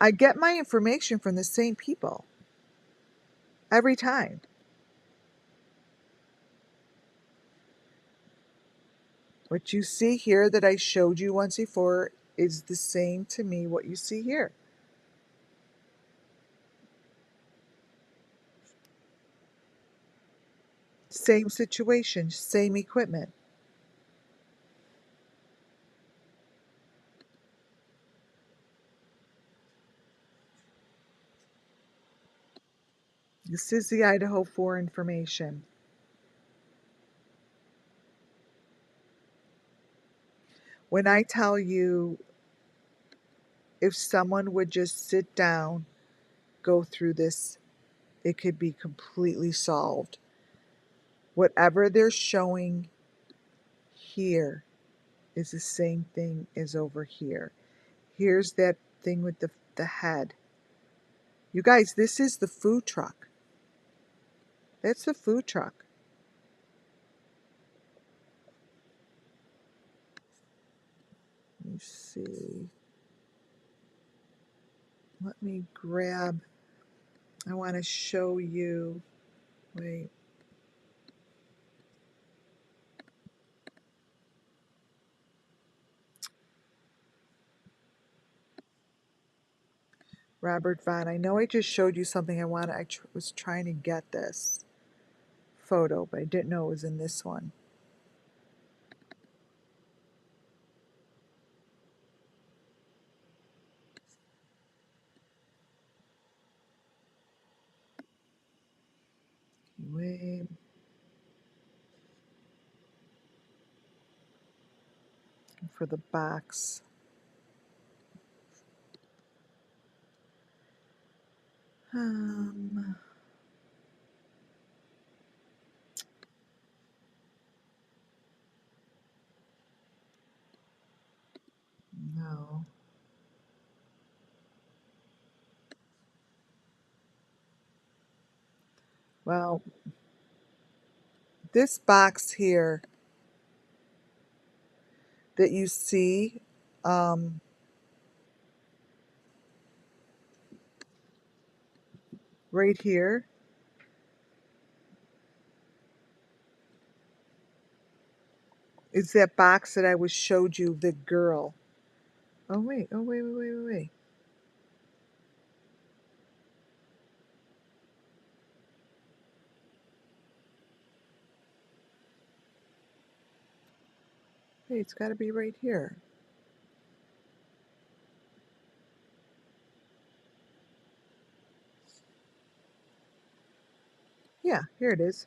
I get my information from the same people every time. What you see here that I showed you once before is the same to me what you see here. Same situation, same equipment. This is the Idaho 4 information. When I tell you if someone would just sit down, go through this, it could be completely solved. Whatever they're showing here is the same thing as over here. Here's that thing with the head. You guys, this is the food truck. That's the food truck. Let me see. Let me grab. I want to show you. Wait. Robert Vaughn. I know I just showed you something I wanted. Was trying to get this photo, but I didn't know it was in this one. Wait. For the box. Um, no. Well, this box here that you see, right here, is that box that I was showed you, the girl. Oh wait, oh wait. Hey, it's got to be right here. Yeah, here it is.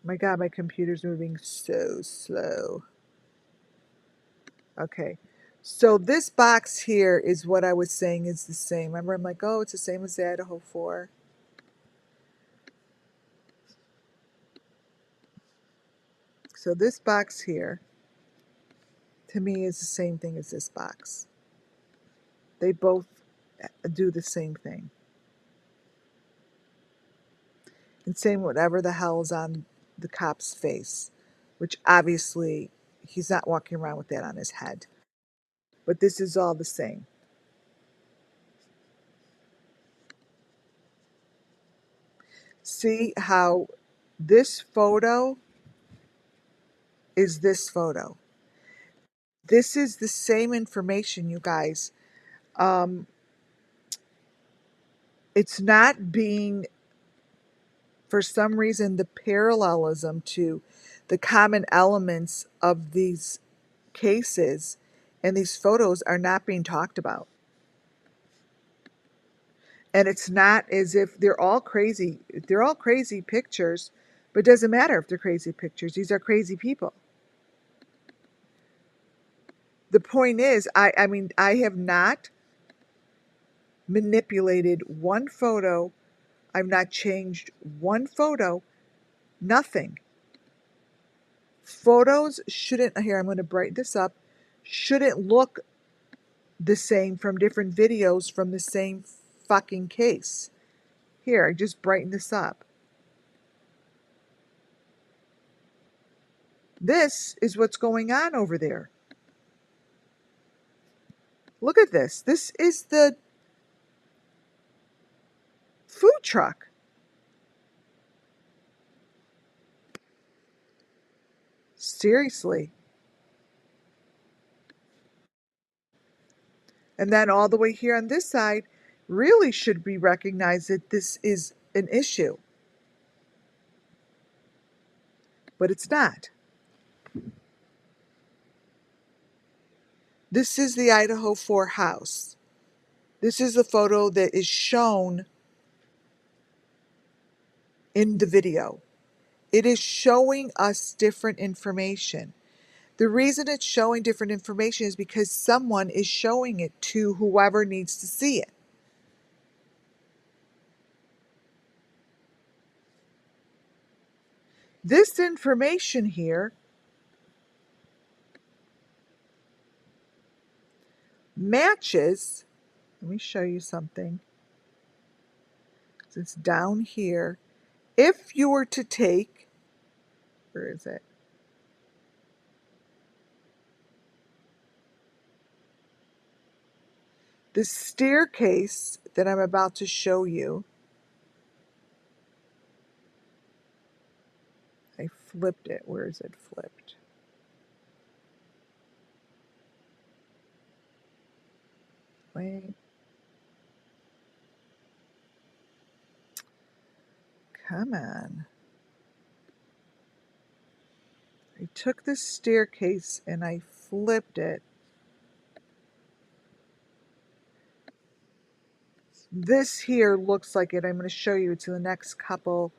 My God, my computer's moving so slow. Okay. So this box here is what I was saying is the same. Remember, I'm like, oh, it's the same as the Idaho 4. So this box here, to me, is the same thing as this box. They both do the same thing. And same whatever the hell is on the cop's face, which obviously he's not walking around with that on his head. But this is all the same. See how this photo is this photo. This is the same information, you guys. Um, it's not being, for some reason, the parallelism to the common elements of these cases and these photos are not being talked about. And it's not as if they're all crazy. They're all crazy pictures, but it doesn't matter if they're crazy pictures. These are crazy people. The point is, I mean, I have not manipulated one photo. I've not changed one photo. Nothing. Photos shouldn't, here, I'm going to brighten this up, shouldn't look the same from different videos from the same fucking case. Here, I just brighten this up. This is what's going on over there. Look at this. This is the food truck. Seriously. And then all the way here on this side really should be recognized that this is an issue. But it's not. This is the Idaho 4 house. This is the photo that is shown in the video. It is showing us different information. The reason it's showing different information is because someone is showing it to whoever needs to see it. This information here matches let me show you something. It's down here. If you were to take, where is it? The staircase that I'm about to show you, I flipped it. Where is it flipped? Wait. Come on. I took this staircase and I flipped it. This here looks like it. I'm going to show you to the next couple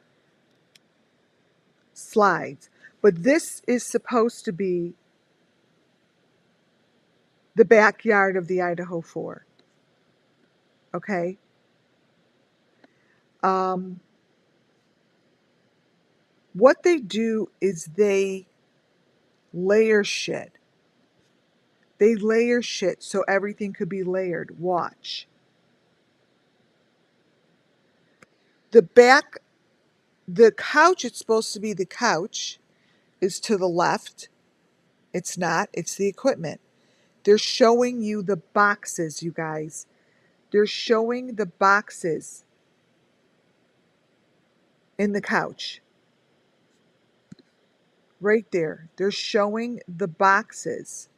slides. But this is supposed to be the backyard of the Idaho 4. Okay? What they do is they layer shit. They layer shit so everything could be layered. Watch. The couch, it's supposed to be the couch, is to the left. It's not. It's the equipment. They're showing you the boxes, you guys. They're showing the boxes in the couch. Right there. They're showing the boxes.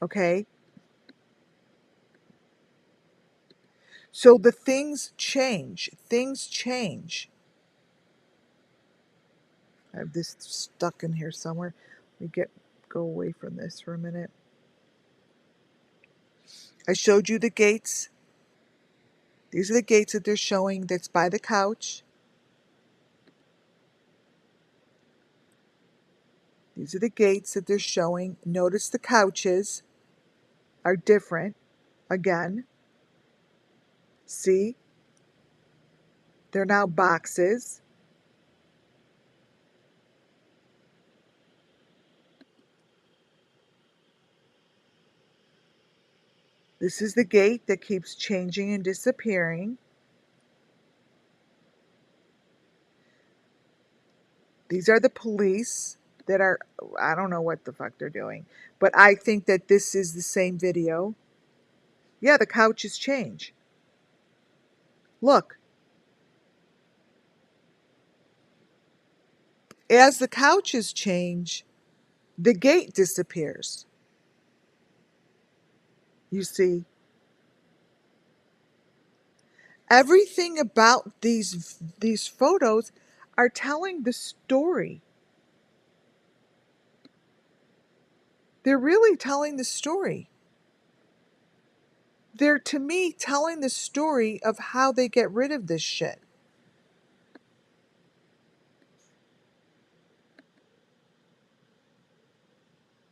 Okay? So the things change. Things change. I have this stuck in here somewhere. Let me go away from this for a minute. I showed you the gates. These are the gates that they're showing that's by the couch. These are the gates that they're showing. Notice the couches are different. Again, see? They're now boxes. This is the gate that keeps changing and disappearing. These are the police that are, I don't know what the fuck they're doing, but I think that this is the same video. Yeah, the couches change. Look. As the couches change, the gate disappears. You see, everything about these photos are telling the story. They're really telling the story. They're, to me, telling the story of how they get rid of this shit.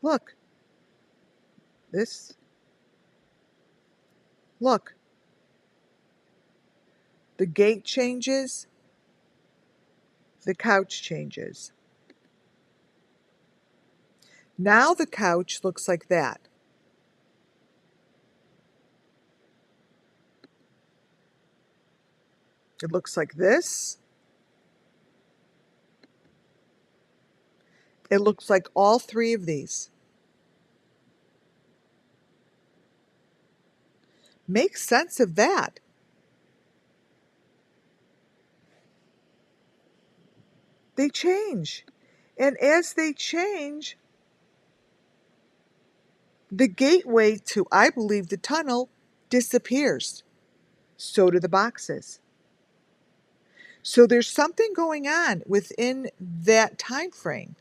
Look. This. Look. The gate changes. The couch changes. Now the couch looks like that. It looks like this. It looks like all three of these. Make sense of that. They change. And as they change, the gateway to, I believe, the tunnel disappears. So do the boxes. So there's something going on within that time frame.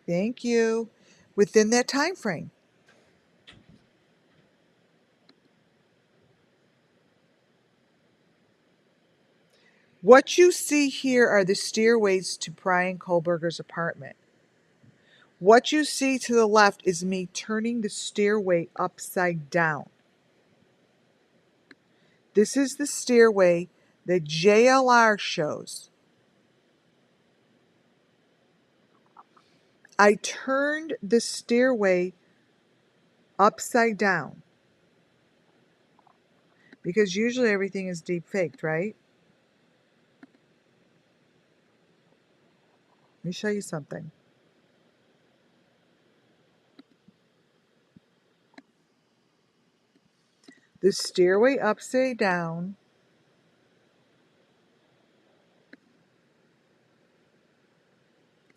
Thank you. Within that time frame. What you see here are the stairways to Brian Kohlberger's apartment. What you see to the left is me turning the stairway upside down. This is the stairway that JLR shows. I turned the stairway upside down, because usually everything is deep faked, right? Let me show you something. The stairway upside down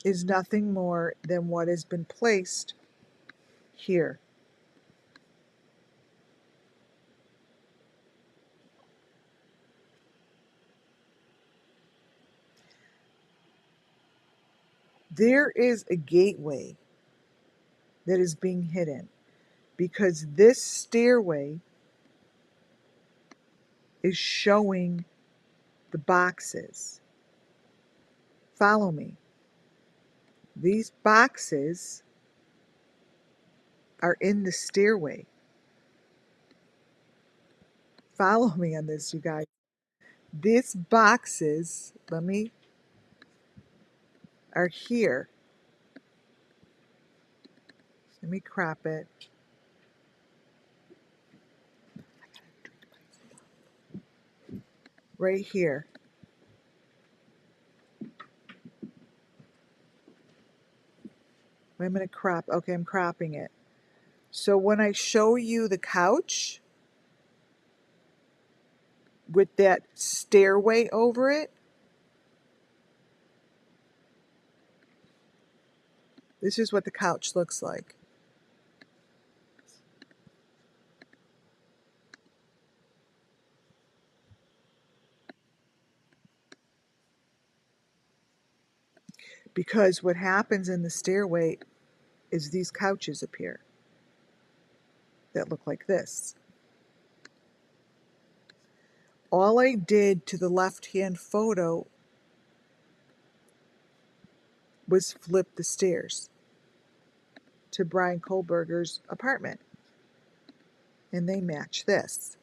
is nothing more than what has been placed here. There is a gateway that is being hidden because this stairway is showing the boxes. Follow me. These boxes are in the stairway. Follow me on this, you guys. These boxes, are here. Let me crop it. Right here. I'm going to crop. Okay, I'm cropping it. So when I show you the couch with that stairway over it, this is what the couch looks like. Because what happens in the stairway is these couches appear that look like this. All I did to the left-hand photo was flip the stairs to Brian Kohlberger's apartment. And they match this.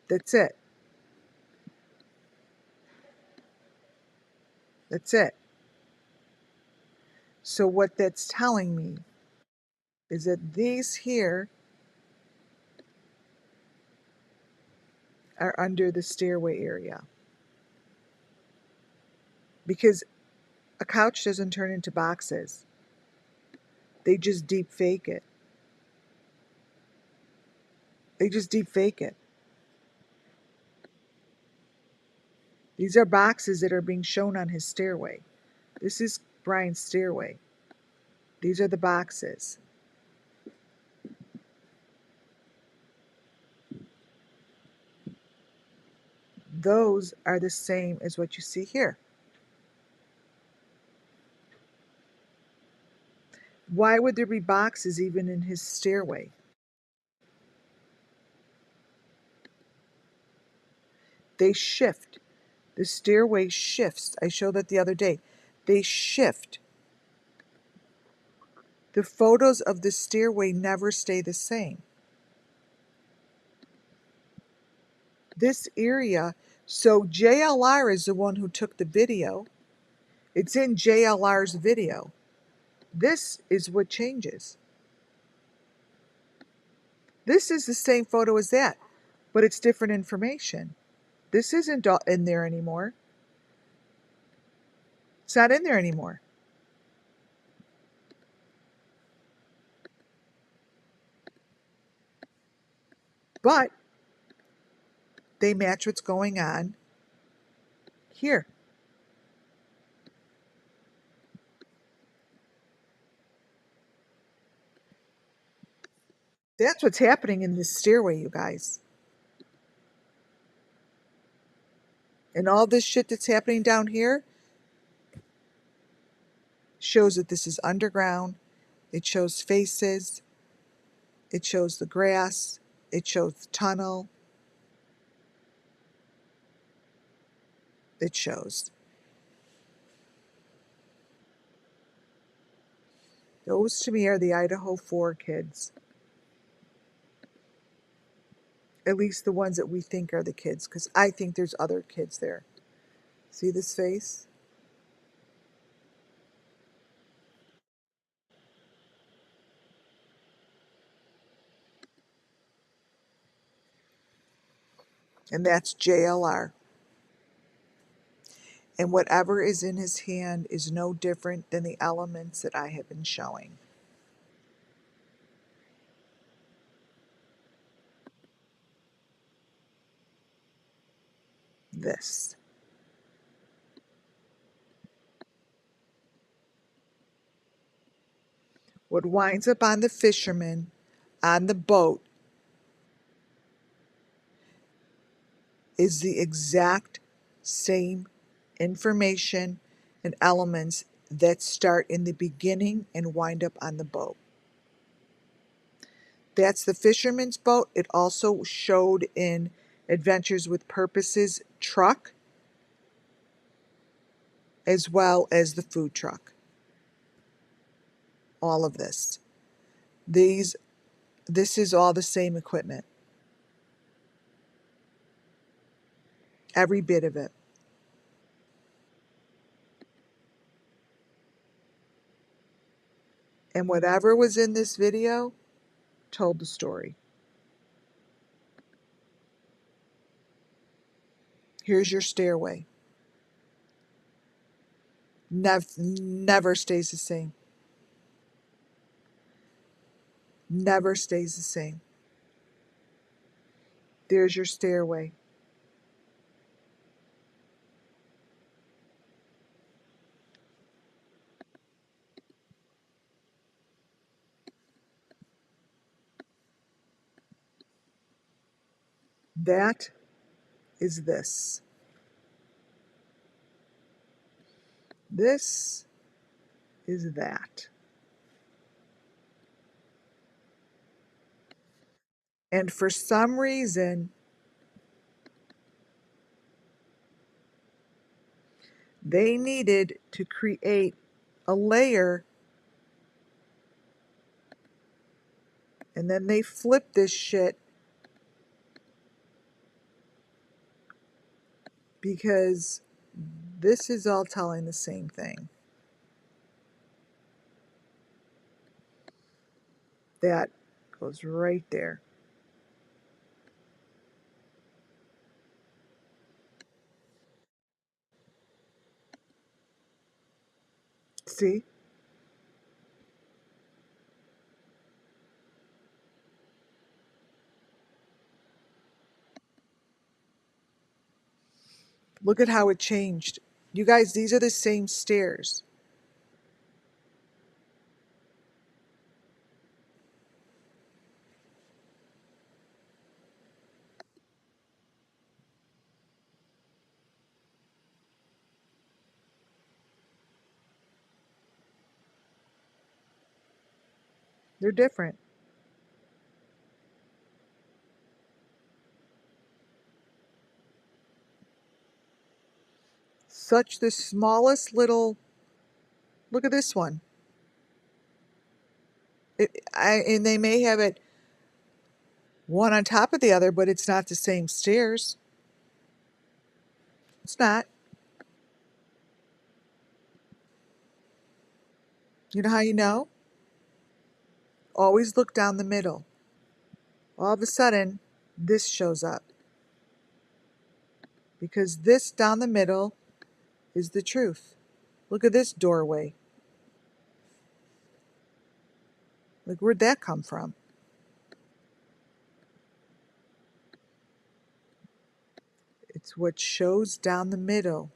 That's it. That's it. So what that's telling me is that these here are under the stairway area. Because a couch doesn't turn into boxes. They just deep fake it. They just deep fake it. These are boxes that are being shown on his stairway. This is Brian's stairway. These are the boxes. Those are the same as what you see here. Why would there be boxes even in his stairway? They shift. The stairway shifts. I showed that the other day. They shift. The photos of the stairway never stay the same. This area, so JLR is the one who took the video. It's in JLR's video. This is what changes. This is the same photo as that, but it's different information. This isn't in there anymore. It's not in there anymore. But they match what's going on here. That's what's happening in this stairway, you guys. And all this shit that's happening down here shows that this is underground. It shows faces. It shows the grass. It shows the tunnel. It shows. Those to me are the Idaho 4 kids. At least the ones that we think are the kids, because I think there's other kids there. See this face? and that's JLR. And whatever is in his hand is no different than the elements that I have been showing. This. What winds up on the fisherman on the boat is the exact same information and elements that start in the beginning and wind up on the boat. That's the fisherman's boat. It also showed in Adventures with Purpose's truck, as well as the food truck. All of this. This is all the same equipment. Every bit of it. And whatever was in this video told the story. Here's your stairway. Never stays the same. Never stays the same. There's your stairway. That is this. This is that. And for some reason, they needed to create a layer, and then they flipped this shit because this is all telling the same thing. That goes right there. See? Look at how it changed. You guys, these are the same stairs. They're different. Such the smallest little, look at this one. And they may have it one on top of the other, but it's not the same stairs. It's not. You know how you know? Always look down the middle. All of a sudden, this shows up. Because this down the middle is the truth. Look at this doorway. Like, where'd that come from? It's what shows down the middle.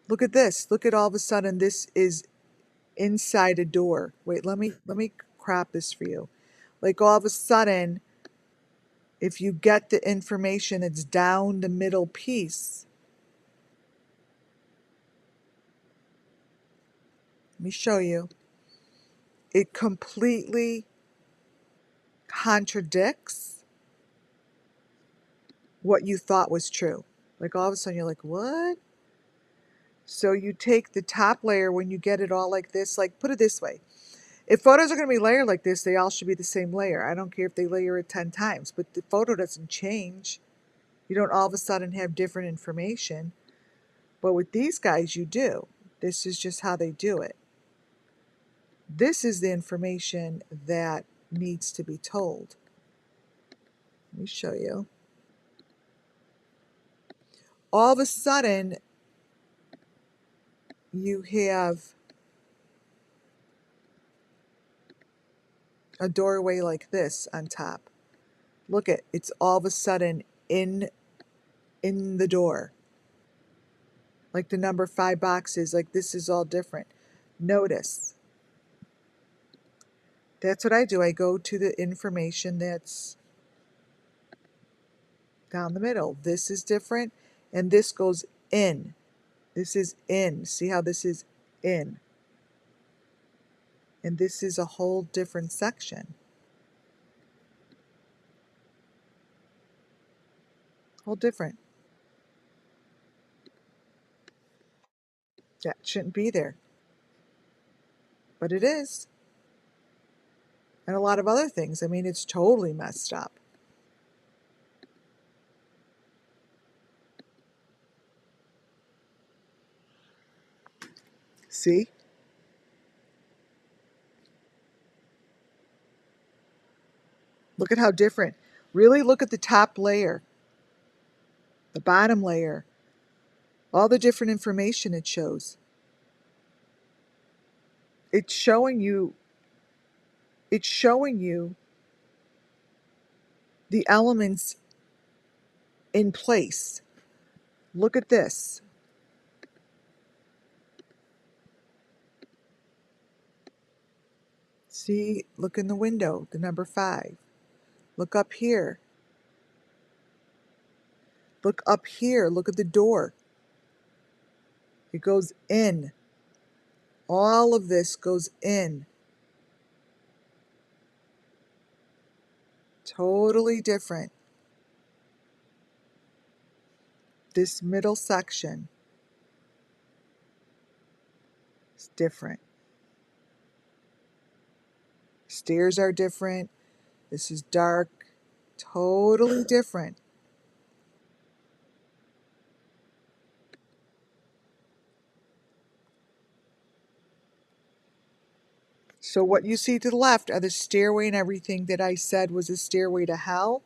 Look at this. Look at all of a sudden this is inside a door. Wait, let me crop this for you. Like all of a sudden, if you get the information, it's down the middle piece. Let me show you. It completely contradicts what you thought was true. Like all of a sudden you're like, what? So you take the top layer when you get it all like this, like put it this way. If photos are going to be layered like this, they all should be the same layer. I don't care if they layer it 10 times, but the photo doesn't change. You don't all of a sudden have different information. But with these guys, you do. This is just how they do it. This is the information that needs to be told. Let me show you. All of a sudden, you have a doorway like this on top. Look at it's all of a sudden in the door. Like the number 5 boxes, like this is all different. Notice. That's what I do. I go to the information that's down the middle. This is different, and this goes in. This is in. See how this is in? And this is a whole different section. Whole different. That shouldn't be there. But it is. And a lot of other things. I mean, it's totally messed up. See? Look at how different. Really look at the top layer, the bottom layer, all the different information it shows. It's showing you the elements in place. Look at this. See, look in the window, the number 5. Look up here. Look up here. Look at the door. It goes in. All of this goes in. Totally different. This middle section is different. Stairs are different. This is dark. Totally different. So what you see to the left are the stairway and everything that I said was a stairway to hell.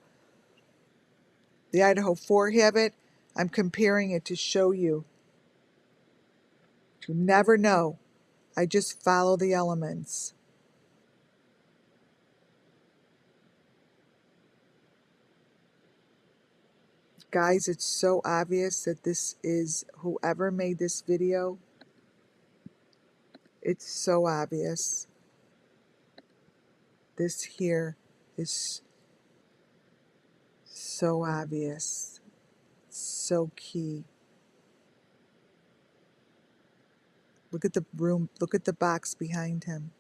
The Idaho 4 have it. I'm comparing it to show you. You never know. I just follow the elements. Guys, it's so obvious that this is whoever made this video. It's so obvious. This here is so obvious. So key. Look at the room. Look at the box behind him.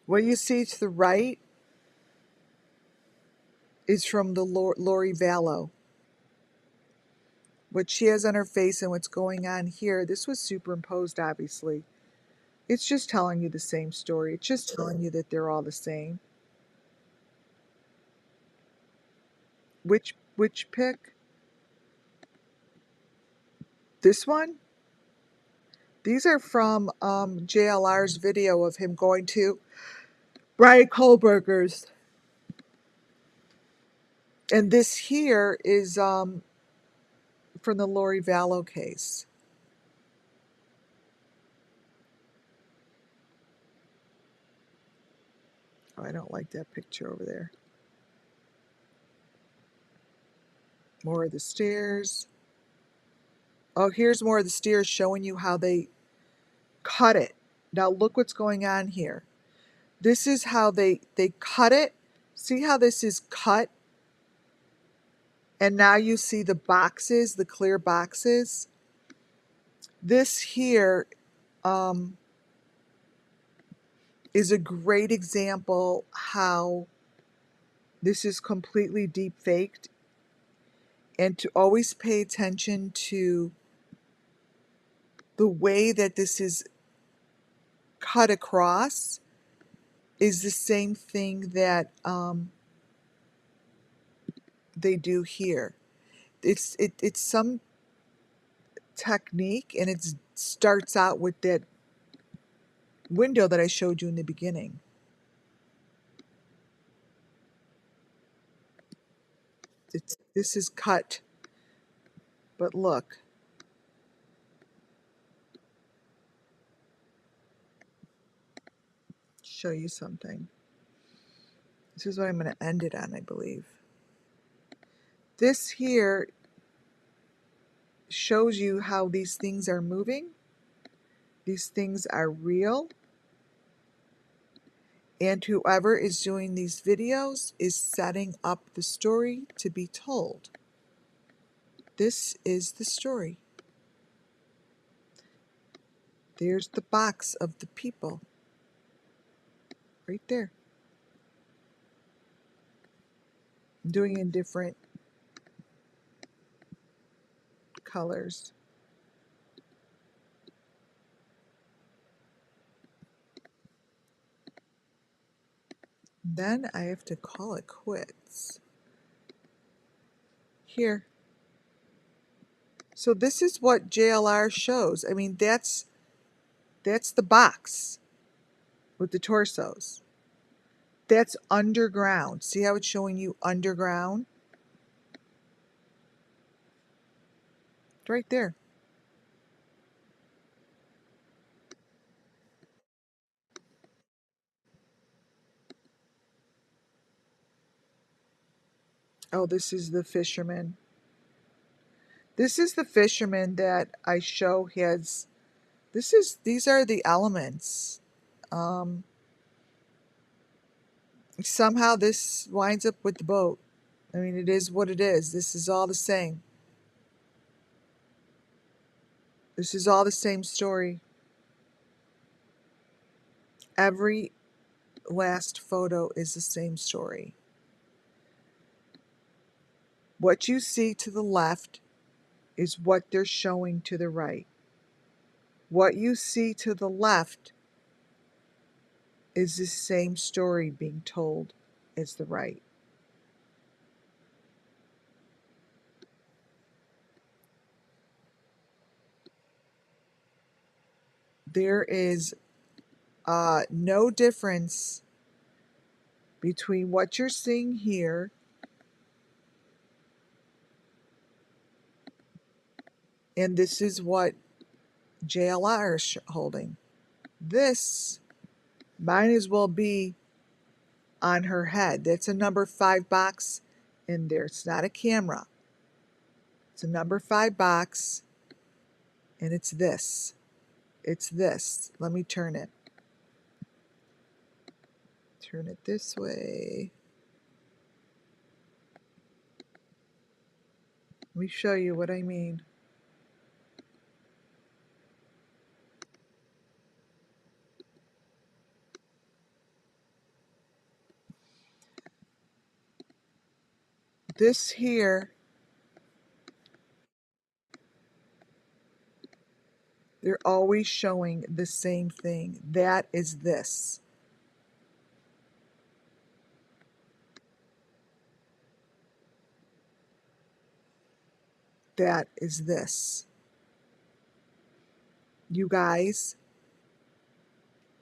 What you see to the right is from the Lori Vallow. What she has on her face and what's going on here, this was superimposed, obviously. It's just telling you the same story. It's just telling you that they're all the same. Which pick? This one? These are from JLR's video of him going to Brian Kohlberger's. And this here is from the Lori Vallow case. Oh, I don't like that picture over there. More of the stairs. Oh, here's more of the stairs showing you how they cut it. Now look what's going on here. This is how they cut it. See how this is cut? And now you see the boxes, the clear boxes. This here is a great example how this is completely deep faked, and to always pay attention to the way that this is cut across is the same thing that they do here. It's some technique, and it starts out with that window that I showed you in the beginning. This is cut, but look. Show you something. This is what I'm going to end it on, I believe. This here shows you how these things are moving. These things are real. And whoever is doing these videos is setting up the story to be told. This is the story. There's the box of the people. Right there. I'm doing it in different colors. Then I have to call it quits. Here. So this is what JLR shows. I mean, that's the box with the torsos. That's underground. See how it's showing you underground? It's right there. Oh, this is the fisherman. This is the fisherman that I show has, these are the elements. Somehow this winds up with the boat. I mean, it is what it is. This is all the same. This is all the same story. Every last photo is the same story. What you see to the left is what they're showing to the right. What you see to the left is the same story being told as the right. There is no difference between what you're seeing here and this is what JLR is holding. This might as well be on her head. That's a number 5 box in there. It's not a camera. It's a number 5 box, and it's this. It's this. Let me turn it. Turn it this way. Let me show you what I mean. This here, they're always showing the same thing. That is this. That is this. You guys,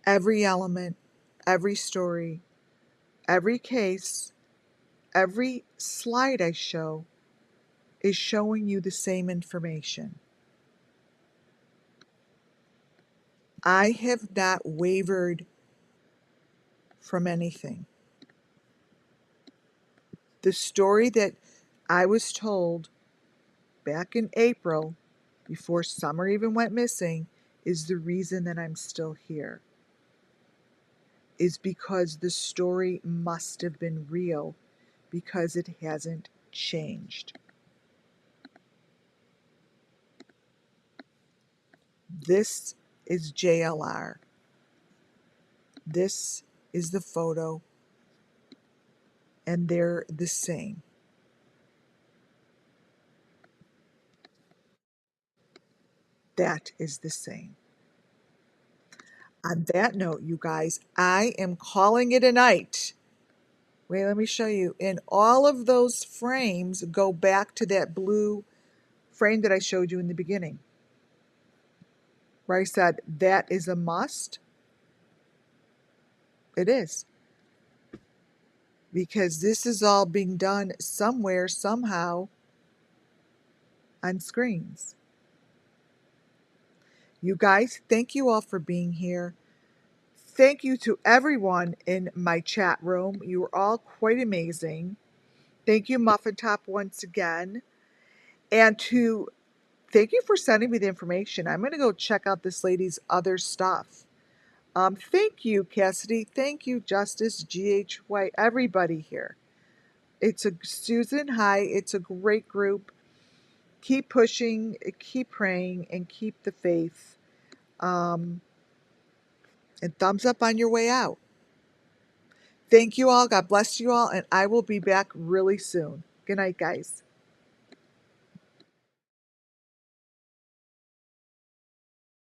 every element, every story, every case, every slide I show is showing you the same information. I have not wavered from anything. The story that I was told back in April, before Summer even went missing, is the reason that I'm still here. Is because the story must have been real because it hasn't changed. This is JLR. This is the photo, and they're the same. That is the same. On that note, you guys, I am calling it a night. Wait, let me show you. And all of those frames go back to that blue frame that I showed you in the beginning, where I said that is a must. It is. Because this is all being done somewhere, somehow, on screens. You guys, thank you all for being here. Thank you to everyone in my chat room. You are all quite amazing. Thank you, Muffin Top, once again. And to thank you for sending me the information. I'm going to go check out this lady's other stuff. Thank you, Cassidy. Thank you, Justice, GHY, everybody here. It's a Susan. Hi. It's a great group. Keep pushing, keep praying, and keep the faith. And thumbs up on your way out. Thank you all. God bless you all. And I will be back really soon. Good night, guys.